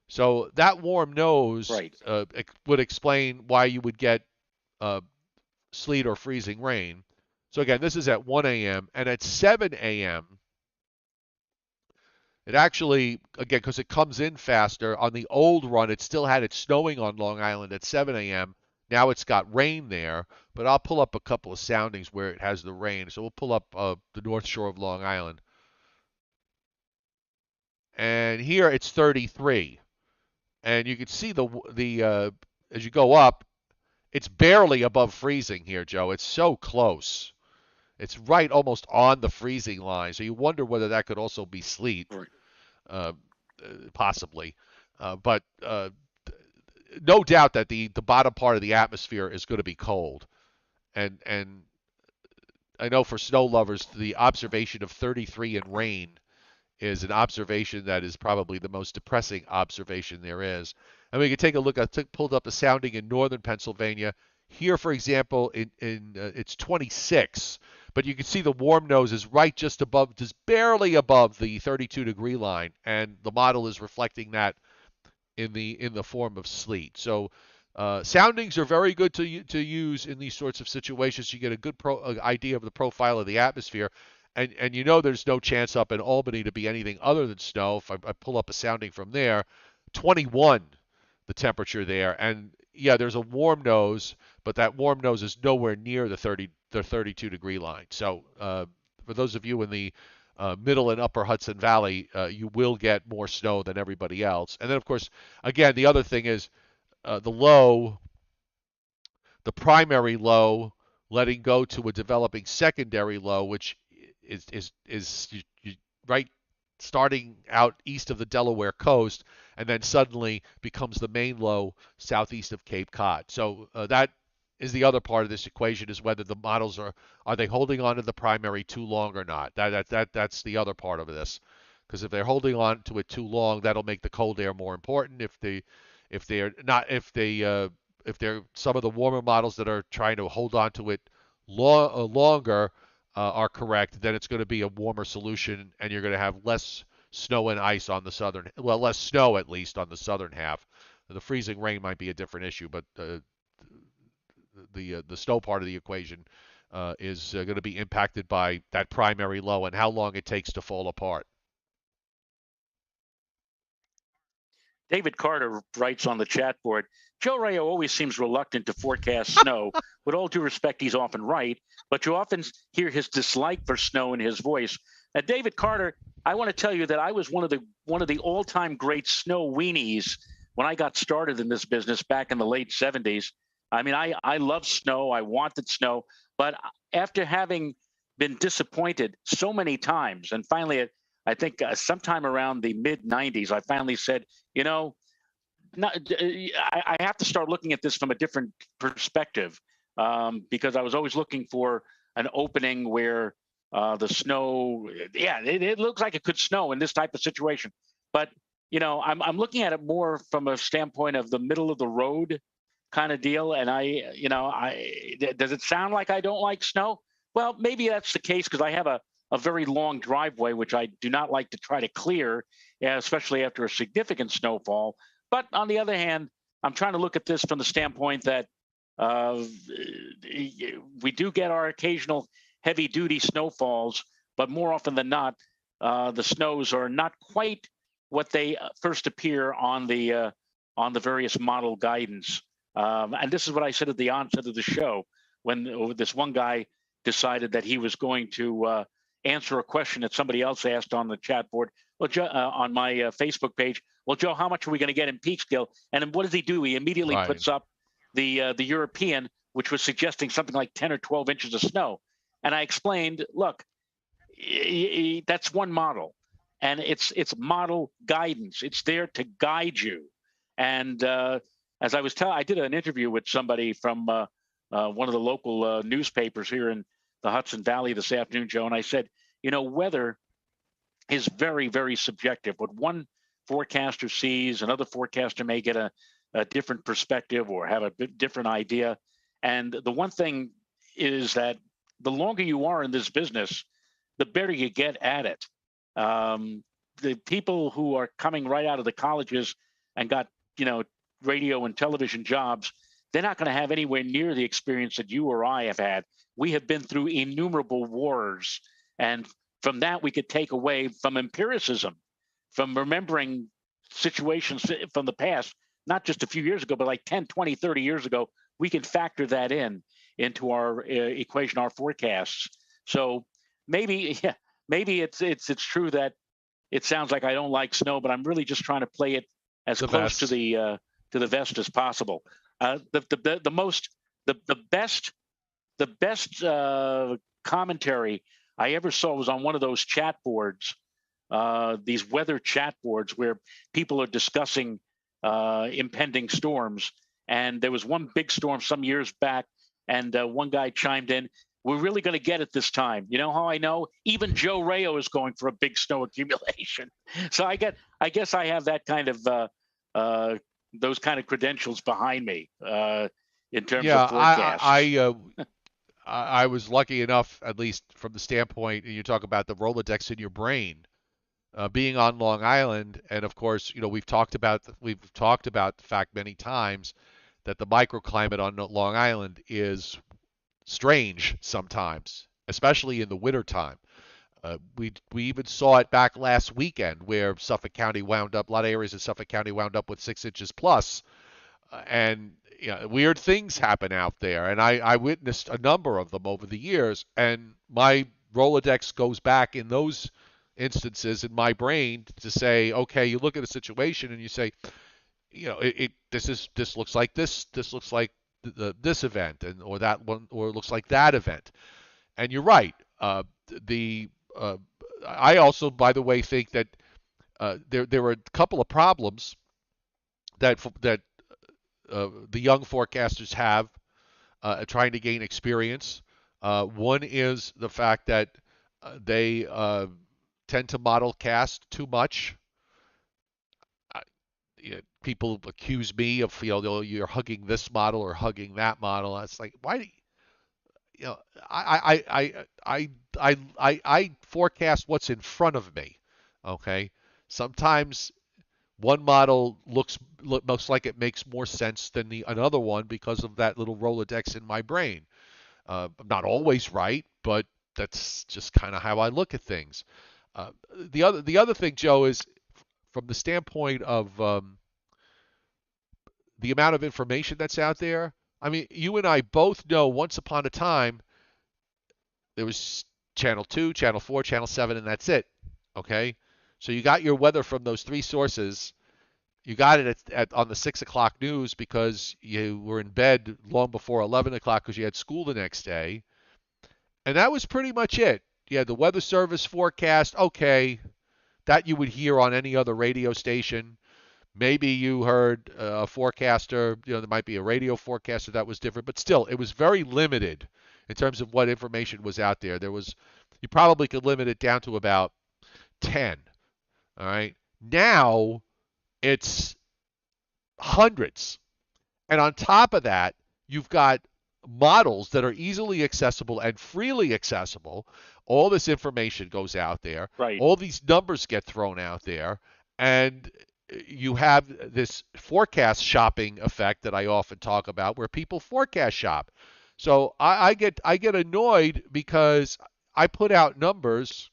Speaker 1: So that warm nose
Speaker 2: right.
Speaker 1: would explain why you would get uh, sleet or freezing rain. So again, this is at 1 a.m. and at 7 a.m. It actually, again, because it comes in faster, on the old run, it still had it snowing on Long Island at 7 a.m. Now it's got rain there, but I'll pull up a couple of soundings where it has the rain. So we'll pull up the North Shore of Long Island. And here it's 33. And you can see the as you go up, it's barely above freezing here, Joe. It's so close. It's right almost on the freezing line. So you wonder whether that could also be sleet,
Speaker 2: Right.
Speaker 1: uh, possibly. But no doubt that the bottom part of the atmosphere is going to be cold. And I know for snow lovers, the observation of 33 in rain is an observation that is probably the most depressing observation there is. And we can take a look. Pulled up a sounding in northern Pennsylvania. Here, for example, in it's 26, but you can see the warm nose is right just above, just barely above the 32-degree line, and the model is reflecting that in the form of sleet. So soundings are very good to use in these sorts of situations. You get a good idea of the profile of the atmosphere, and there's no chance up in Albany to be anything other than snow. If I pull up a sounding from there, 21 the temperature there, and yeah, there's a warm nose, but that warm nose is nowhere near the 32 degree line. So for those of you in the middle and upper Hudson Valley, you will get more snow than everybody else. And then, of course, again, the other thing is the low, the primary low, letting go to a developing secondary low, which is right starting out east of the Delaware coast, and then suddenly becomes the main low southeast of Cape Cod. So that is the other part of this equation: is whether the models are they holding on to the primary too long or not. That's the other part of this. Because if they're holding on to it too long, that'll make the cold air more important. If they're not if they're some of the warmer models that are trying to hold on to it longer are correct, then it's going to be a warmer solution, and you're going to have less snow and ice on the southern, well, less snow at least on the southern half. The freezing rain might be a different issue, but the snow part of the equation is going to be impacted by that primary low and how long it takes to fall apart.
Speaker 2: David Carter writes on the chat board, Joe Rayo always seems reluctant to forecast snow. With all due respect, he's often right, but you often hear his dislike for snow in his voice. David Carter, I want to tell you that I was one of the all-time great snow weenies when I got started in this business back in the late 70s. I mean, I love snow. I wanted snow. But after having been disappointed so many times, and finally, I think sometime around the mid 90s, I finally said, you know, not, I have to start looking at this from a different perspective because I was always looking for an opening where the snow, yeah, it looks like it could snow in this type of situation. But, you know, I'm looking at it more from a standpoint of the middle of the road kind of deal. And does it sound like I don't like snow? Well, maybe that's the case because I have a very long driveway, which I do not like to try to clear, especially after a significant snowfall. But on the other hand, I'm trying to look at this from the standpoint that uh, we do get our occasional heavy duty snowfalls, but more often than not, the snows are not quite what they first appear on the various model guidance. And this is what I said at the onset of the show when this one guy decided that he was going to answer a question that somebody else asked on the chat board. Well, on my Facebook page. Well, Joe, how much are we going to get in Peekskill? And then what does he do? He immediately
Speaker 1: Right.
Speaker 2: puts up the European, which was suggesting something like 10 or 12 inches of snow. And I explained, look, that's one model, and it's model guidance. It's there to guide you. And as I was telling, I did an interview with somebody from one of the local newspapers here in the Hudson Valley this afternoon, Joe, and I said, you know, weather is very, very subjective. What one forecaster sees, another forecaster may get a different perspective or have a bit different idea. And the one thing is that the longer you are in this business, the better you get at it. The people who are coming right out of the colleges and got, you know, radio and television jobs, they're not going to have anywhere near the experience that you or I have had. We have been through innumerable wars. And from that, we could take away from empiricism, from remembering situations from the past, not just a few years ago, but like 10, 20, 30 years ago. We can factor that into our equation, our forecasts. So maybe, yeah, maybe it's true that it sounds like I don't like snow, but I'm really just trying to play it as
Speaker 1: The
Speaker 2: close
Speaker 1: best.
Speaker 2: to the vest as possible. The best commentary I ever saw was on one of those chat boards, these weather chat boards where people are discussing impending storms. And there was one big storm some years back, and one guy chimed in, "We're really going to get it this time." You know how I know? Even Joe Rayo is going for a big snow accumulation. So I guess I have that kind of those kind of credentials behind me in terms
Speaker 1: Yeah,
Speaker 2: of forecasts.
Speaker 1: I was lucky enough, at least from the standpoint, and you talk about the Rolodex in your brain, being on Long Island, and of course, you know, we've talked about the fact many times that the microclimate on Long Island is strange sometimes, especially in the wintertime. We even saw it back last weekend where Suffolk County wound up, a lot of areas in Suffolk County wound up with 6 inches plus, and you know, weird things happen out there. And I witnessed a number of them over the years, and my Rolodex goes back in those instances in my brain to say, okay, you look at a situation and you say, this looks like this looks like this event, and or that one, or it looks like that event. And you're right. The I also, by the way, think that there were a couple of problems that the young forecasters have trying to gain experience. One is the fact that they tend to model cast too much. I, People accuse me of, you're hugging this model or hugging that model. It's like, why do you know I forecast what's in front of me. Okay, sometimes one model looks like it makes more sense than the another one because of that little Rolodex in my brain. I'm not always right, but that's just kind of how I look at things. The other thing, Joe, is from the standpoint of the amount of information that's out there. I mean, you and I both know once upon a time there was channel 2, channel 4, channel 7, and that's it. Okay? So you got your weather from those three sources. You got it on the 6 o'clock news because you were in bed long before 11 o'clock because you had school the next day. And that was pretty much it. You had the Weather Service forecast. Okay, that you would hear on any other radio station. Maybe you heard a forecaster, there might be a radio forecaster that was different, but still, it was very limited in terms of what information was out there. You probably could limit it down to about 10. All right. Now it's hundreds. And on top of that, you've got models that are easily accessible and freely accessible. All this information goes out there.
Speaker 2: Right.
Speaker 1: All these numbers get thrown out there. And you have this forecast shopping effect that I often talk about where people forecast shop. So I get annoyed because I put out numbers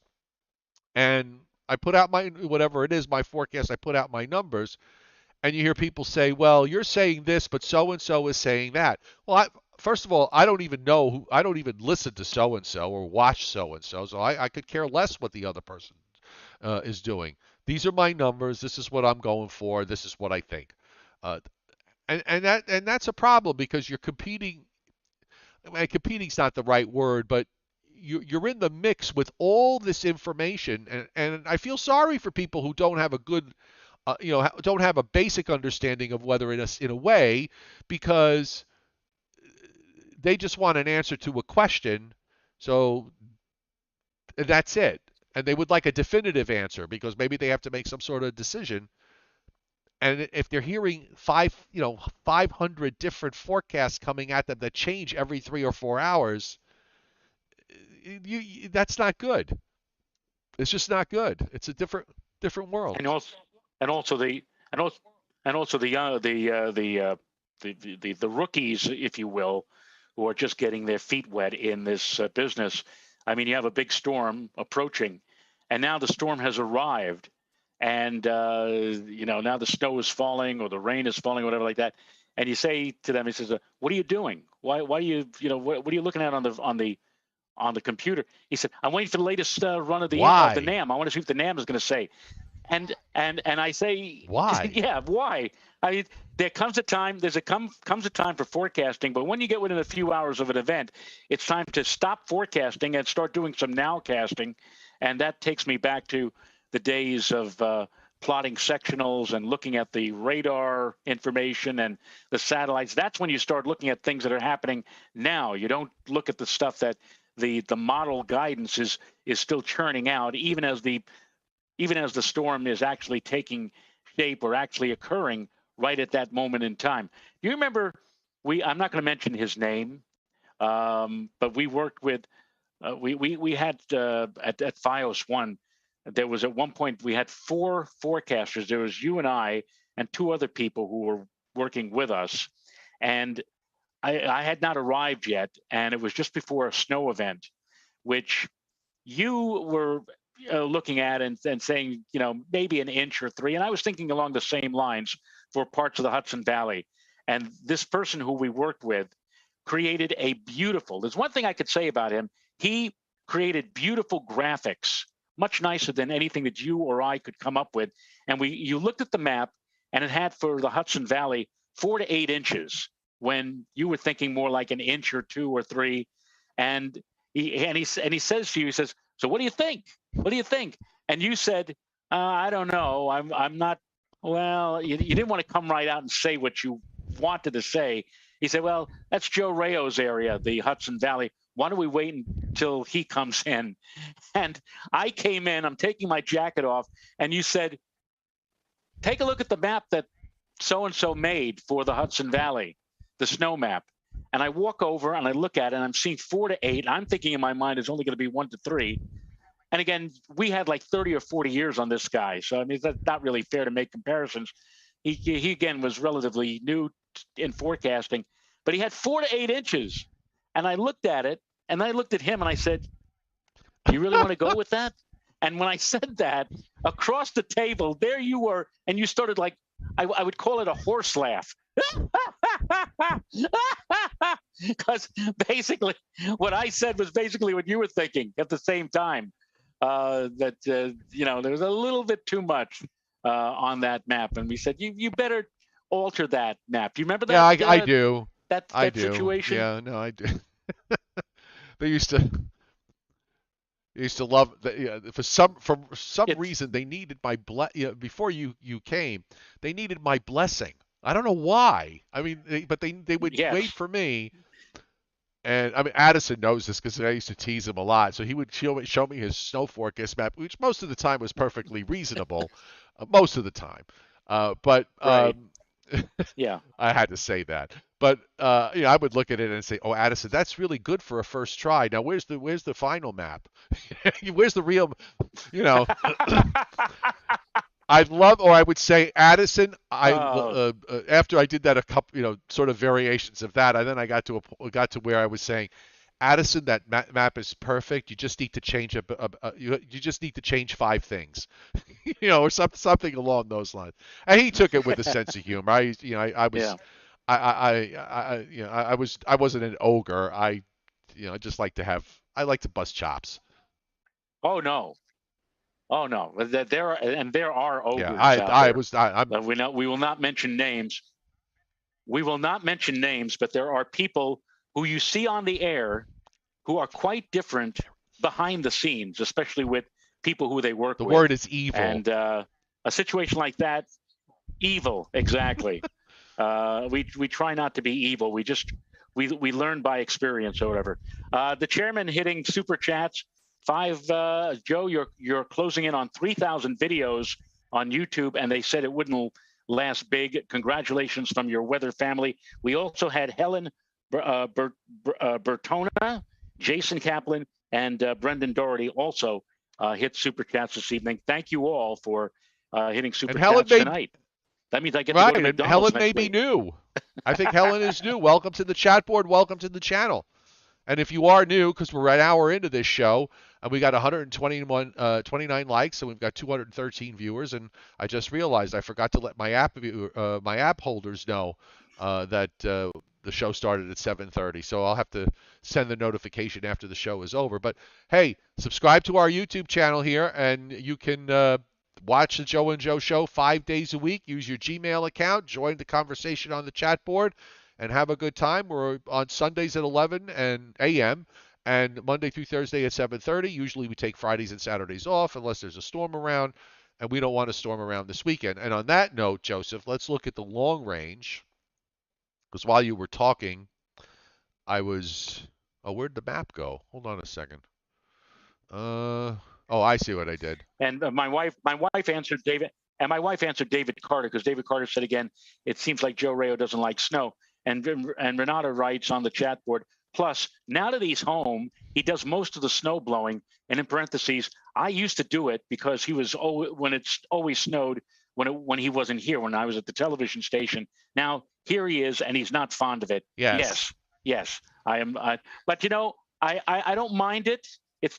Speaker 1: and I put out my whatever it is, my forecast, I put out my numbers, and you hear people say, "Well, you're saying this, but so and so is saying that." Well, first of all, I don't even know I don't even listen to so and so or watch so and so, so I could care less what the other person is doing. These are my numbers. This is what I'm going for. This is what I think. Uh, and that's a problem because you're competing. I mean, competing's not the right word, but you're in the mix with all this information, and I feel sorry for people who don't have a good don't have a basic understanding of weather in a way, because they just want an answer to a question. So that's it. And they would like a definitive answer because maybe they have to make some sort of decision. And if they're hearing 500 different forecasts coming at them that change every 3 or 4 hours, that's not good. It's just not good. It's a different world.
Speaker 2: And also, and also the and also and also the rookies, if you will, who are just getting their feet wet in this business. I mean, you have a big storm approaching, and now the storm has arrived, and now the snow is falling or the rain is falling, or whatever like that. And you say to them, he says, "What are you doing? Why are you what are you looking at on the computer?" He said, "I'm waiting for the latest run of the NAM. I want to see what the NAM is going to say." And I say,
Speaker 1: why?
Speaker 2: Yeah, why? I mean, there comes a time. Comes a time for forecasting, but when you get within a few hours of an event, it's time to stop forecasting and start doing some nowcasting. And that takes me back to the days of plotting sectionals and looking at the radar information and the satellites. That's when you start looking at things that are happening now. You don't look at the stuff that the model guidance is still churning out, even as the storm is actually taking shape or actually occurring right at that moment in time. Do you remember? I'm not going to mention his name, but we worked with. We had at FiOS One. There was at one point we had 4 forecasters. There was you and I and 2 other people who were working with us, and I had not arrived yet, and it was just before a snow event, which you were looking at and saying, maybe an inch or 3. And I was thinking along the same lines for parts of the Hudson Valley. And this person who we worked with created there's one thing I could say about him. He created beautiful graphics, much nicer than anything that you or I could come up with. And you looked at the map, and it had for the Hudson Valley 4 to 8 inches when you were thinking more like an inch or 2 or 3. And he says to you, he says, "So what do you think? What do you think?" And you said, "I don't know. I'm not." Well, you didn't want to come right out and say what you wanted to say. He said, "Well, that's Joe Rayo's area, the Hudson Valley. Why don't we wait until he comes in?" And I came in. I'm taking my jacket off, and you said, "Take a look at the map that so and so made for the Hudson Valley, the snow map." And I walk over and I look at it, and I'm seeing 4 to 8. I'm thinking in my mind it's only going to be 1 to 3. And again, we had like 30 or 40 years on this guy. So, I mean, that's not really fair to make comparisons. He again, was relatively new in forecasting, but he had 4 to 8 inches. And I looked at it, and I looked at him, and I said, "You really want to go with that?" And when I said that, across the table, there you were, and you started like, I would call it a horse laugh. Because basically what I said was basically what you were thinking at the same time. That there was a little bit too much on that map, and we said you better alter that map. Do you remember
Speaker 1: Yeah,
Speaker 2: that?
Speaker 1: I do.
Speaker 2: That
Speaker 1: I do.
Speaker 2: situation.
Speaker 1: Yeah, no, I do. They used to love for some
Speaker 2: It's
Speaker 1: reason they needed my before you came, they needed my blessing. I don't know why. I mean, but they would wait
Speaker 2: yes,
Speaker 1: for me. And I mean, Addison knows this because I used to tease him a lot. So he would show me his snow forecast map, which most of the time was perfectly reasonable, most of the time. But
Speaker 2: right. Yeah.
Speaker 1: I had to say that. But I would look at it and say, "Oh, Addison, that's really good for a first try. Now, where's the final map? Where's the real, you know?" I would say, Addison,
Speaker 2: uh,
Speaker 1: after I did that a couple, sort of variations of that, I got to where I was saying, "Addison, that map is perfect. You just need to change you just need to change 5 things, or something along those lines." And he took it with a sense of humor. I was,
Speaker 2: yeah.
Speaker 1: I wasn't an ogre. I just I like to bust chops.
Speaker 2: Oh no. Oh no. There are
Speaker 1: Yeah,
Speaker 2: ogres out there.
Speaker 1: I'm
Speaker 2: We will not mention names. We will not mention names, but there are people who you see on the air who are quite different behind the scenes, especially with people who they work
Speaker 1: the
Speaker 2: with.
Speaker 1: word is evil.
Speaker 2: And a situation like that, evil, exactly. We try not to be evil. We learn by experience or whatever. The chairman hitting super chats. 5, Joe, you're closing in on 3,000 videos on YouTube, and they said it wouldn't last big. Congratulations from your weather family. We also had Helen Bertona, Jason Kaplan, and Brendan Doherty also hit super chats this evening. Thank you all for hitting
Speaker 1: And
Speaker 2: super
Speaker 1: Helen
Speaker 2: chats
Speaker 1: may
Speaker 2: tonight. That means I get to go
Speaker 1: Right,
Speaker 2: to
Speaker 1: and
Speaker 2: McDonald's
Speaker 1: Helen may
Speaker 2: next
Speaker 1: be
Speaker 2: week.
Speaker 1: new. I think Helen is new. Welcome to the chat board. Welcome to the channel. And if you are new, because we're an hour into this show, and we got 29 likes, so we've got 213 viewers, and I just realized I forgot to let my app holders know that the show started at 7:30. So I'll have to send the notification after the show is over. But hey, subscribe to our YouTube channel here, and you can watch the Joe and Joe Show 5 days a week. Use your Gmail account, join the conversation on the chat board, and have a good time. We're on Sundays at 11 a.m. and Monday through Thursday at 7:30. Usually we take Fridays and Saturdays off unless there's a storm around, and we don't want a storm around this weekend. And on that note, Joseph, let's look at the long range, because while you were talking, I was. Oh, where'd the map go? Hold on a second. Oh, I see what I did.
Speaker 2: And my wife answered David, and my wife answered David Carter, because David Carter said again, it seems like Joe Rayo doesn't like snow. And Renata writes on the chat board, plus now that he's home, he does most of the snow blowing. And in parentheses, I used to do it because he was when it's always snowed when he wasn't here, when I was at the television station. Now here he is, and he's not fond of it.
Speaker 1: Yes.
Speaker 2: Yes, I am. But I don't mind it.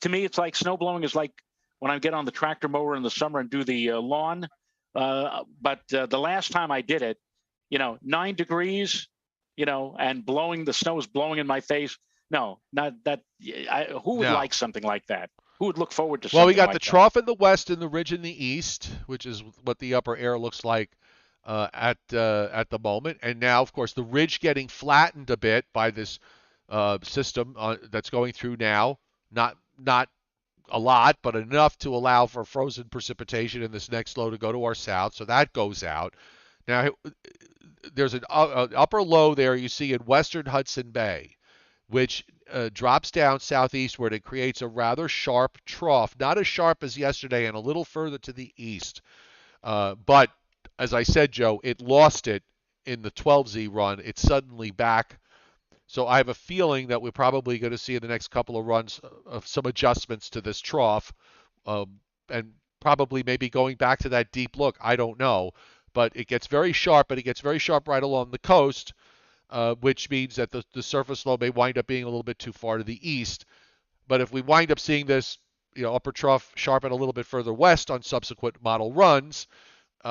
Speaker 2: To me, it's like snow blowing is like when I get on the tractor mower in the summer and do the lawn. But the last time I did it, 9 degrees, and the snow is blowing in my face. No, not that. Who would
Speaker 1: No.
Speaker 2: like something like that? Who would look forward to
Speaker 1: Well, we
Speaker 2: something
Speaker 1: got the
Speaker 2: like that?
Speaker 1: trough in the west and the ridge in the east, which is what the upper air looks like at the moment. And now, of course, the ridge getting flattened a bit by this system that's going through now. Not a lot, but enough to allow for frozen precipitation in this next low to go to our south. So that goes out. Now, there's an upper low there you see in western Hudson Bay, which drops down southeastward and creates a rather sharp trough, not as sharp as yesterday and a little further to the east. But as I said, Joe, it lost it in the 12Z run. It's suddenly back. So I have a feeling that we're probably going to see in the next couple of runs some adjustments to this trough, and probably maybe going back to that deep look. I don't know, but it gets very sharp, and it gets very sharp right along the coast, which means that the surface low may wind up being a little bit too far to the east. But if we wind up seeing this, upper trough sharpen a little bit further west on subsequent model runs,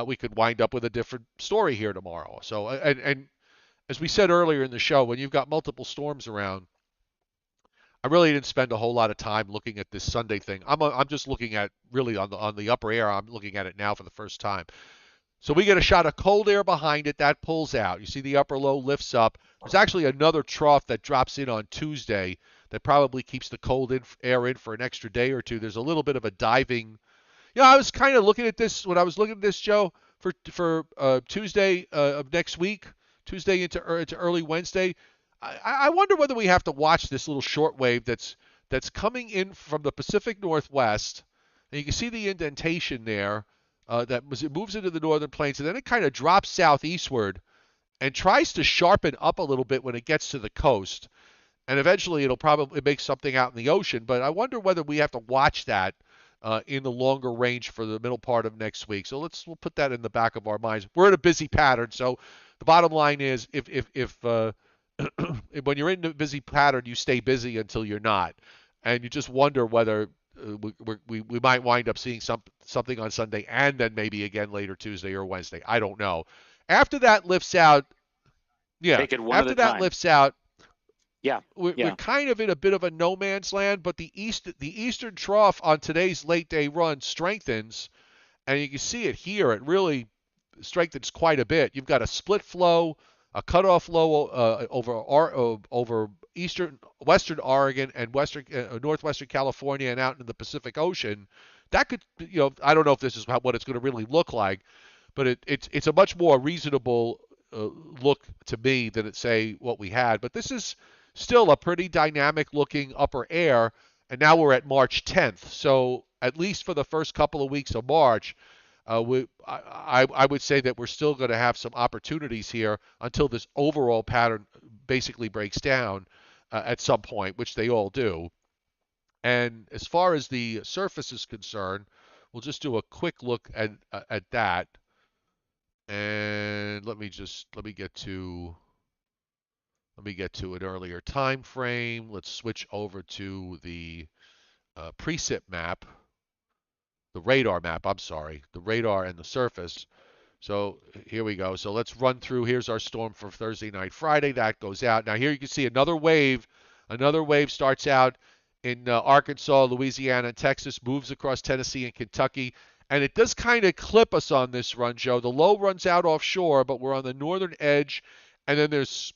Speaker 1: we could wind up with a different story here tomorrow. So, and as we said earlier in the show, when you've got multiple storms around, I really didn't spend a whole lot of time looking at this Sunday thing. I'm just looking at really on the upper air. I'm looking at it now for the first time. So we get a shot of cold air behind it that pulls out. You see the upper low lifts up. There's actually another trough that drops in on Tuesday that probably keeps the cold air in for an extra day or two. There's a little bit of a diving. I was kind of looking at this when I was looking at this, Joe, for Tuesday of next week, Tuesday into early Wednesday. I wonder whether we have to watch this little shortwave that's coming in from the Pacific Northwest. And you can see the indentation there. It moves into the northern plains, and then it kind of drops southeastward and tries to sharpen up a little bit when it gets to the coast. And eventually it'll probably make something out in the ocean. But I wonder whether we have to watch that in the longer range for the middle part of next week. So we'll put that in the back of our minds. We're in a busy pattern, so the bottom line is if when you're in a busy pattern, you stay busy until you're not, and you just wonder whether we might wind up seeing something on Sunday and then maybe again later Tuesday or Wednesday. I don't know. After that lifts out, yeah.
Speaker 2: Take it one at
Speaker 1: After
Speaker 2: a
Speaker 1: that
Speaker 2: time.
Speaker 1: lifts out,
Speaker 2: Yeah,
Speaker 1: we're
Speaker 2: yeah.
Speaker 1: kind of in a bit of a no man's land, but the eastern trough on today's late day run strengthens, and you can see it here. It really strengthens quite a bit. You've got a split flow, a cutoff low over western Oregon and northwestern California and out in the Pacific Ocean. That could, I don't know if this is what it's going to really look like, but it's a much more reasonable look to me than say what we had. But this is still a pretty dynamic looking upper air, and now we're at March 10th. So at least for the first couple of weeks of March, I would say that we're still going to have some opportunities here until this overall pattern basically breaks down at some point, which they all do. And as far as the surface is concerned, we'll just do a quick look at that. And let me get to an earlier time frame. Let's switch over to the precip map, the radar map. I'm sorry, the radar and the surface. So here we go. So let's run through. Here's our storm for Thursday night, Friday. That goes out. Now here you can see another wave. Another wave starts out in Arkansas, Louisiana, and Texas, moves across Tennessee and Kentucky. And it does kind of clip us on this run, Joe. The low runs out offshore, but we're on the northern edge. And then there's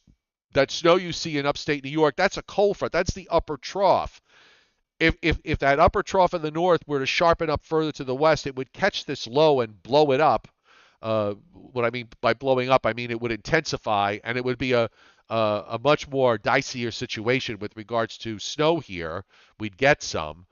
Speaker 1: that snow you see in upstate New York. That's a cold front. That's the upper trough. If that upper trough in the north were to sharpen up further to the west, it would catch this low and blow it up. What I mean by blowing up, I mean it would intensify, and it would be a much more dicier situation with regards to snow here. We'd get some.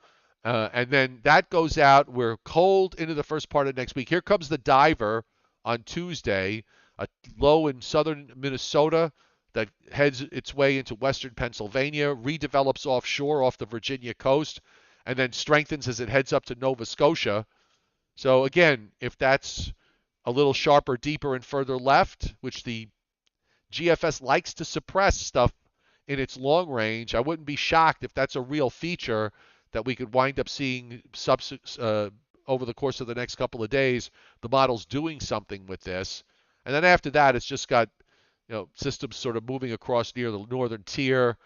Speaker 1: And then that goes out. We're cold into the first part of next week. Here comes the diver on Tuesday, a low in southern Minnesota that heads its way into western Pennsylvania, redevelops offshore off the Virginia coast, and then strengthens as it heads up to Nova Scotia. So again, if that's a little sharper, deeper, and further left, which the GFS likes to suppress stuff in its long range, I wouldn't be shocked if that's a real feature that we could wind up seeing over the course of the next couple of days. The model's doing something with this. And then after that, it's just got systems sort of moving across near the northern tier,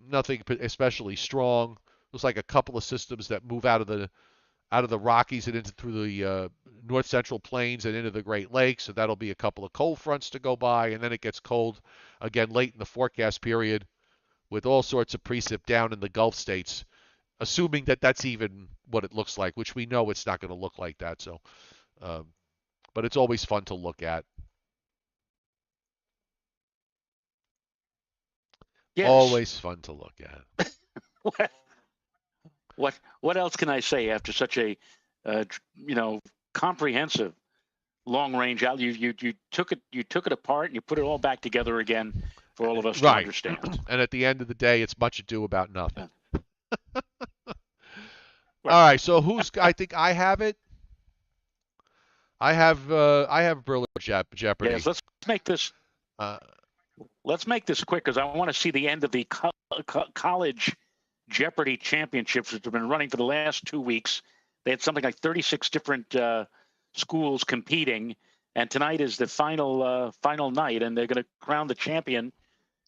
Speaker 1: nothing especially strong. Looks like a couple of systems that move out of the Rockies and into through the north central plains and into the Great Lakes. So that'll be a couple of cold fronts to go by, and then it gets cold again late in the forecast period with all sorts of precip down in the Gulf states, assuming that that's even what it looks like, which we know it's not going to look like that. So, um, but it's always fun to look at.
Speaker 2: Yes.
Speaker 1: Always fun to look at.
Speaker 2: What else can I say after such a comprehensive long range out? You took it apart and you put it all back together again for all of us to
Speaker 1: Right.
Speaker 2: understand.
Speaker 1: And at the end of the day, it's much ado about nothing.
Speaker 2: Right.
Speaker 1: All right. So I think I have it. I have Briller Jeopardy.
Speaker 2: Yes.
Speaker 1: Uh,
Speaker 2: Let's make this quick because I want to see the end of the college Jeopardy championships that have been running for the last 2 weeks. They had something like 36 different schools competing, and tonight is the final night, and they're going to crown the champion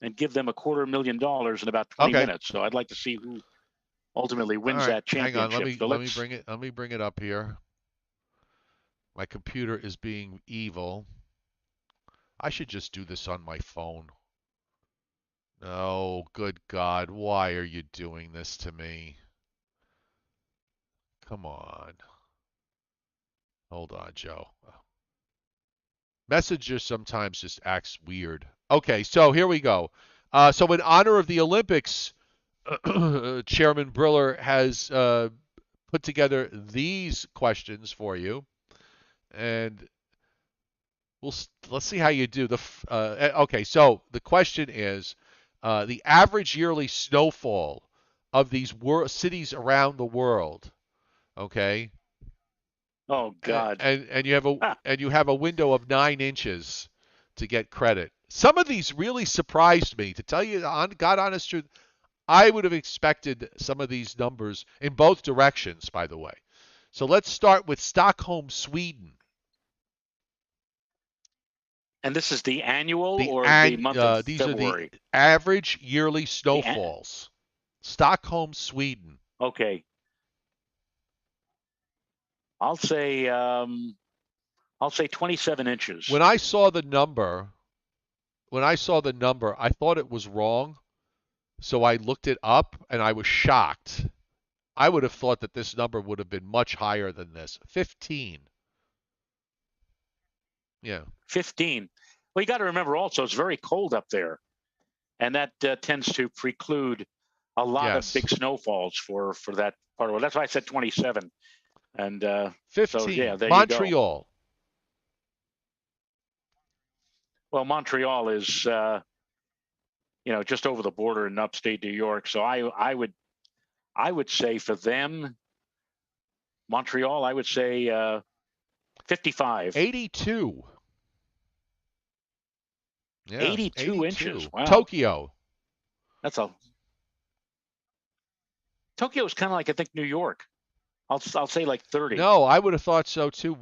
Speaker 2: and give them $250,000 in about 20
Speaker 1: okay.
Speaker 2: minutes. So I'd like to see who ultimately
Speaker 1: All
Speaker 2: wins
Speaker 1: right.
Speaker 2: that
Speaker 1: Hang on. Let
Speaker 2: championship.
Speaker 1: me
Speaker 2: So
Speaker 1: let me bring it. Let me bring it up here. My computer is being evil. I should just do this on my phone. Oh, good God. Why are you doing this to me? Come on. Hold on, Joe. Messenger sometimes just acts weird. Okay, so here we go. So in honor of the Olympics, Chairman Briller has put together these questions for you, and let's see how you do. Okay, so the question is the average yearly snowfall of these cities around the world. Okay,
Speaker 2: oh God,
Speaker 1: and you have a window of 9 inches to get credit. Some of these really surprised me. To tell you God honest truth, I would have expected some of these numbers in both directions. By the way, so let's start with Stockholm, Sweden.
Speaker 2: and this is the annual or the month of
Speaker 1: These are the
Speaker 2: February?
Speaker 1: average yearly
Speaker 2: The
Speaker 1: snowfalls. Stockholm, Sweden.
Speaker 2: okay. I'll say 27 inches.
Speaker 1: When I saw the number, I thought it was wrong, so I looked it up and I was shocked. I would have thought that this number would have been much higher than this. 15. Yeah.
Speaker 2: 15. Well, you got to remember also it's very cold up there, and that tends to preclude a lot of
Speaker 1: Yes.
Speaker 2: big snowfalls for that part of it. That's why I said 27. And
Speaker 1: 15.
Speaker 2: so yeah, there you go.
Speaker 1: Montreal.
Speaker 2: Well, Montreal is just over the border in upstate New York. So I would say for them, Montreal, I would say 55.
Speaker 1: 82. Yeah,
Speaker 2: 82 inches. Wow.
Speaker 1: Tokyo.
Speaker 2: Tokyo is kind of like I think New York. I'll say like 30.
Speaker 1: No, I would have thought so too.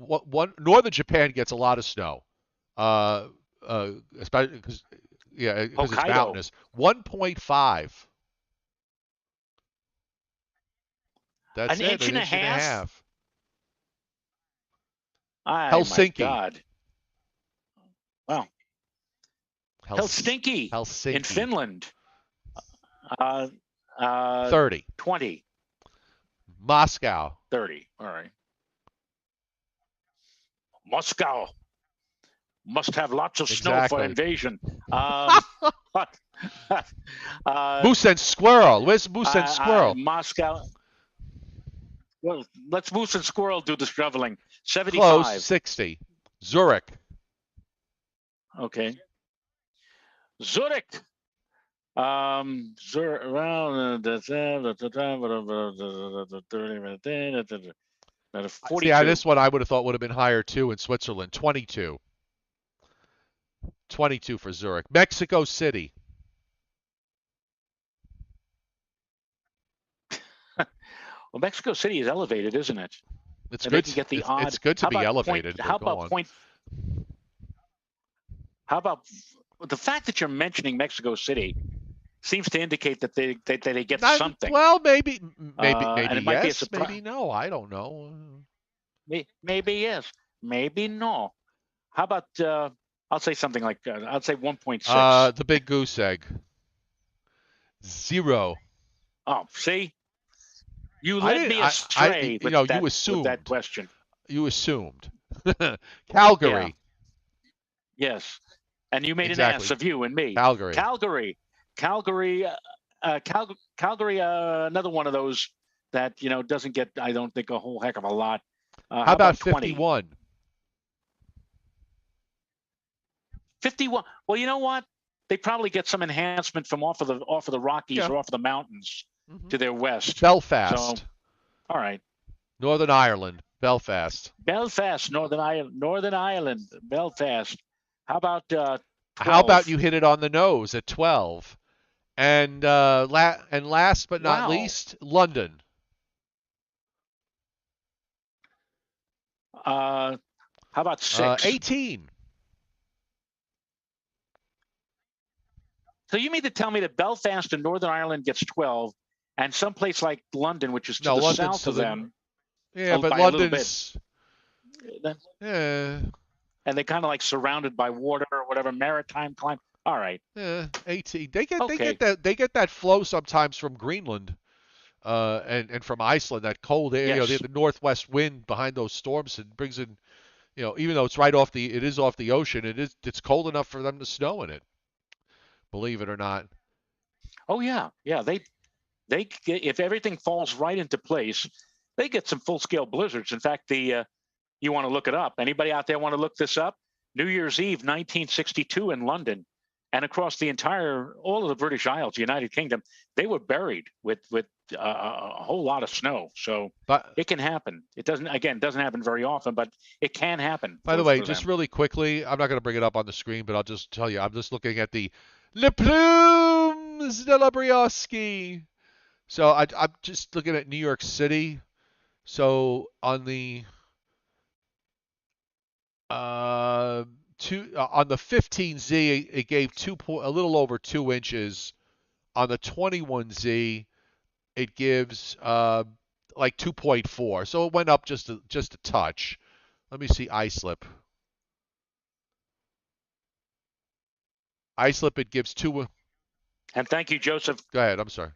Speaker 1: Northern Japan gets a lot of snow, especially because it's mountainous. 1.5. That's
Speaker 2: An
Speaker 1: it.
Speaker 2: inch and a half.
Speaker 1: Helsinki.
Speaker 2: My God. Wow. Helsinki in Finland.
Speaker 1: 30.
Speaker 2: 20.
Speaker 1: Moscow.
Speaker 2: 30. All right. Moscow must have lots of snow for invasion.
Speaker 1: Moose and Squirrel. Where's Moose and Squirrel?
Speaker 2: Moscow. Well, let's Moose and Squirrel do the shoveling. 75.
Speaker 1: Close. 60. Zurich.
Speaker 2: Okay. Zurich. Around
Speaker 1: Yeah, this one I would have thought would have been higher too in Switzerland. 22. 22 for Zurich. Mexico City.
Speaker 2: Well, Mexico City is elevated, isn't it?
Speaker 1: It's good. It's good to be elevated.
Speaker 2: How about the fact that you're mentioning Mexico City seems to indicate that they get
Speaker 1: Not
Speaker 2: something.
Speaker 1: well, maybe
Speaker 2: And
Speaker 1: maybe
Speaker 2: it might be a
Speaker 1: yes,
Speaker 2: surprise.
Speaker 1: maybe no. I don't know.
Speaker 2: Maybe yes, maybe no. How about I'll say something like I'll say 1.6.
Speaker 1: The big goose egg. 0.
Speaker 2: Oh, see, you
Speaker 1: I
Speaker 2: led
Speaker 1: didn't.
Speaker 2: me
Speaker 1: I.
Speaker 2: astray
Speaker 1: You know, you
Speaker 2: with that
Speaker 1: assumed.
Speaker 2: question.
Speaker 1: You assumed.
Speaker 2: Yeah,
Speaker 1: Calgary.
Speaker 2: yes, and you made an ass
Speaker 1: Exactly.
Speaker 2: of you and me.
Speaker 1: Calgary.
Speaker 2: Calgary, Calgary, Calgary. Another one of those that doesn't get, I don't think, a whole heck of a lot.
Speaker 1: How
Speaker 2: How
Speaker 1: about
Speaker 2: about 20?
Speaker 1: 51?
Speaker 2: 51. Well, you know what? They probably get some enhancement from off of the Rockies
Speaker 1: Yeah.
Speaker 2: or off of the mountains
Speaker 1: Hmm.
Speaker 2: to their west. So,
Speaker 1: Belfast.
Speaker 2: all right.
Speaker 1: Northern Ireland. Belfast.
Speaker 2: Belfast, Northern Ireland, Belfast. How about
Speaker 1: How about
Speaker 2: 12?
Speaker 1: you hit it on the nose at 12? And last but not
Speaker 2: Wow.
Speaker 1: least, London.
Speaker 2: How about 6?
Speaker 1: 18.
Speaker 2: So you mean to tell me that Belfast in Northern Ireland gets 12, and someplace like London, which is to
Speaker 1: No,
Speaker 2: the
Speaker 1: London's
Speaker 2: south
Speaker 1: to
Speaker 2: of
Speaker 1: the.
Speaker 2: them,
Speaker 1: Yeah, but
Speaker 2: by a little bit,
Speaker 1: London's.
Speaker 2: then-
Speaker 1: Yeah.
Speaker 2: and they kind of like surrounded by water or whatever, maritime climate. All right.
Speaker 1: 18. They get
Speaker 2: Okay.
Speaker 1: that flow sometimes from Greenland, and from Iceland, that cold air. They
Speaker 2: Yes.
Speaker 1: have the northwest wind behind those storms and brings in. Even though it is off the ocean, it's cold enough for them to snow in it. Believe it or not.
Speaker 2: Oh yeah. Yeah. They get, if everything falls right into place, they get some full scale blizzards. In fact, you want to look it up. Anybody out there want to look this up? New Year's Eve, 1962, in London, and across all of the British Isles, United Kingdom, they were buried with a whole lot of snow. So
Speaker 1: But
Speaker 2: it can happen. Doesn't happen very often, but it can happen
Speaker 1: by the way,
Speaker 2: for
Speaker 1: just
Speaker 2: them.
Speaker 1: really quickly, I'm not going to bring it up on the screen, but I'll just tell you, I'm just looking at the Le Plumes de la Brioski. So I'm just looking at New York City. So uh, on the 15Z, it gave a little over 2 inches. On the 21Z, it gives like 2.4. So it went up just a touch. Let me see iSlip. iSlip, it gives two.
Speaker 2: And thank you, Joseph.
Speaker 1: Go ahead. I'm sorry.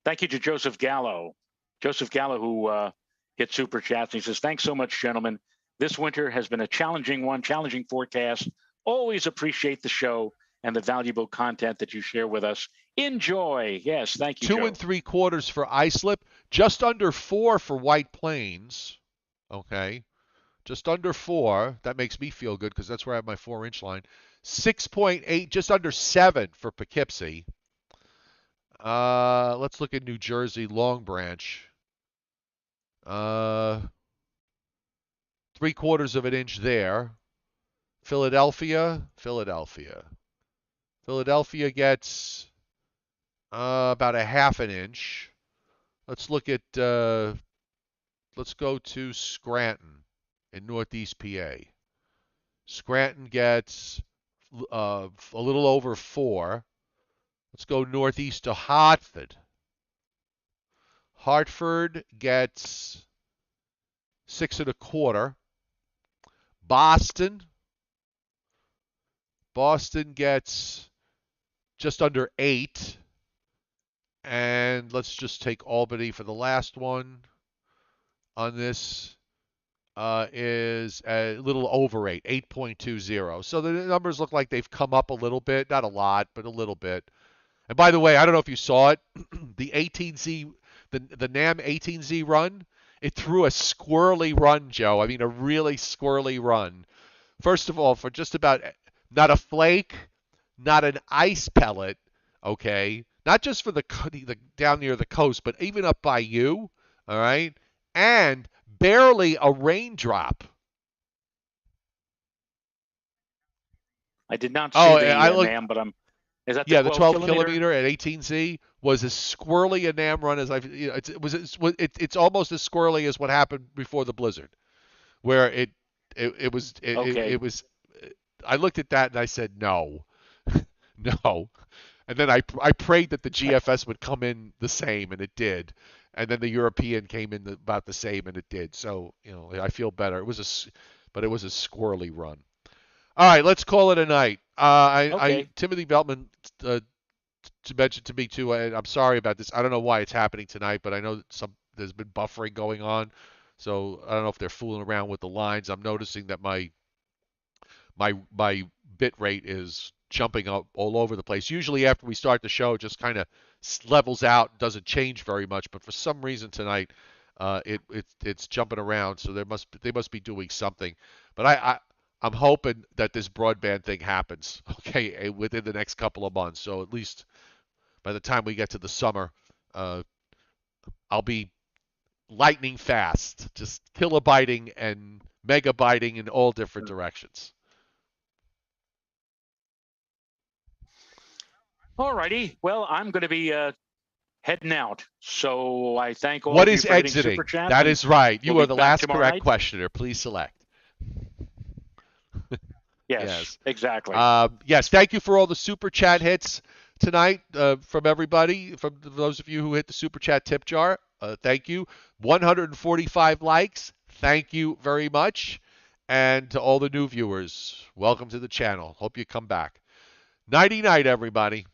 Speaker 2: Thank you to Joseph Gallo. Joseph Gallo, who hit super chats. And he says, "Thanks so much, gentlemen. This winter has been a challenging forecast. Always appreciate the show and the valuable content that you share with us. Enjoy." Yes, thank you,
Speaker 1: Two
Speaker 2: Joe.
Speaker 1: and three quarters for iSlip. Just under 4 for White Plains. Okay. Just under 4. That makes me feel good because that's where I have my 4-inch line. 6.8, just under 7 for Poughkeepsie. Let's look at New Jersey, Long Branch. 3/4 of an inch there. Philadelphia gets about a half an inch. Let's look at. Let's go to Scranton in Northeast PA. Scranton gets a little over 4. Let's go northeast to Hartford. Hartford gets 6.25. Boston. Boston gets just under 8. And let's just take Albany for the last one on this. Is a little over 8, 8.20. So the numbers look like they've come up a little bit, not a lot, but a little bit. And by the way, I don't know if you saw it, the 18Z, the NAM 18Z run, it threw a squirrely run, Joe. I mean, a really squirrely run. First of all, for just about not a flake, not an ice pellet, okay? Not just for the down near the coast, but even up by you, all right? And barely a raindrop.
Speaker 2: I did not
Speaker 1: Oh,
Speaker 2: see
Speaker 1: I
Speaker 2: the
Speaker 1: look.
Speaker 2: NAM, but is that the
Speaker 1: Yeah, the
Speaker 2: 12
Speaker 1: 12
Speaker 2: kilometer?
Speaker 1: kilometer at 18Z was as squirrely a NAM run as I've. It's almost as squirrely as what happened before the blizzard, where it
Speaker 2: Okay.
Speaker 1: was. I looked at that and I said no, no. And then I prayed that the GFS would come in the same, and it did. And then the European came in about the same, and it did. So I feel better. But it was a squirrely run. All right, let's call it a night.
Speaker 2: Okay.
Speaker 1: Timothy Beltman to mention to me too. I'm sorry about this. I don't know why it's happening tonight, but I know there's been buffering going on. So I don't know if they're fooling around with the lines. I'm noticing that my bit rate is jumping up all over the place. Usually after we start the show, it just kind of levels out, doesn't change very much. But for some reason tonight, it's jumping around. So they must be doing something. But I'm hoping that this broadband thing happens, okay, within the next couple of months. So at least by the time we get to the summer, uh, I'll be lightning fast, just kilobyting and megabyting in all different directions.
Speaker 2: All righty. Well, I'm going to be heading out. So I thank all
Speaker 1: What
Speaker 2: of you
Speaker 1: is
Speaker 2: for hitting super
Speaker 1: exiting?
Speaker 2: chats,
Speaker 1: That
Speaker 2: and
Speaker 1: is right.
Speaker 2: we'll
Speaker 1: You are
Speaker 2: be
Speaker 1: the
Speaker 2: back
Speaker 1: last
Speaker 2: tomorrow
Speaker 1: correct
Speaker 2: night.
Speaker 1: questioner. Please select.
Speaker 2: Yes,
Speaker 1: Yes.
Speaker 2: exactly.
Speaker 1: Yes. Thank you for all the super chat hits tonight from everybody, from those of you who hit the super chat tip jar. Thank you. 145 likes. Thank you very much. And to all the new viewers, welcome to the channel. Hope you come back. Nighty night, everybody.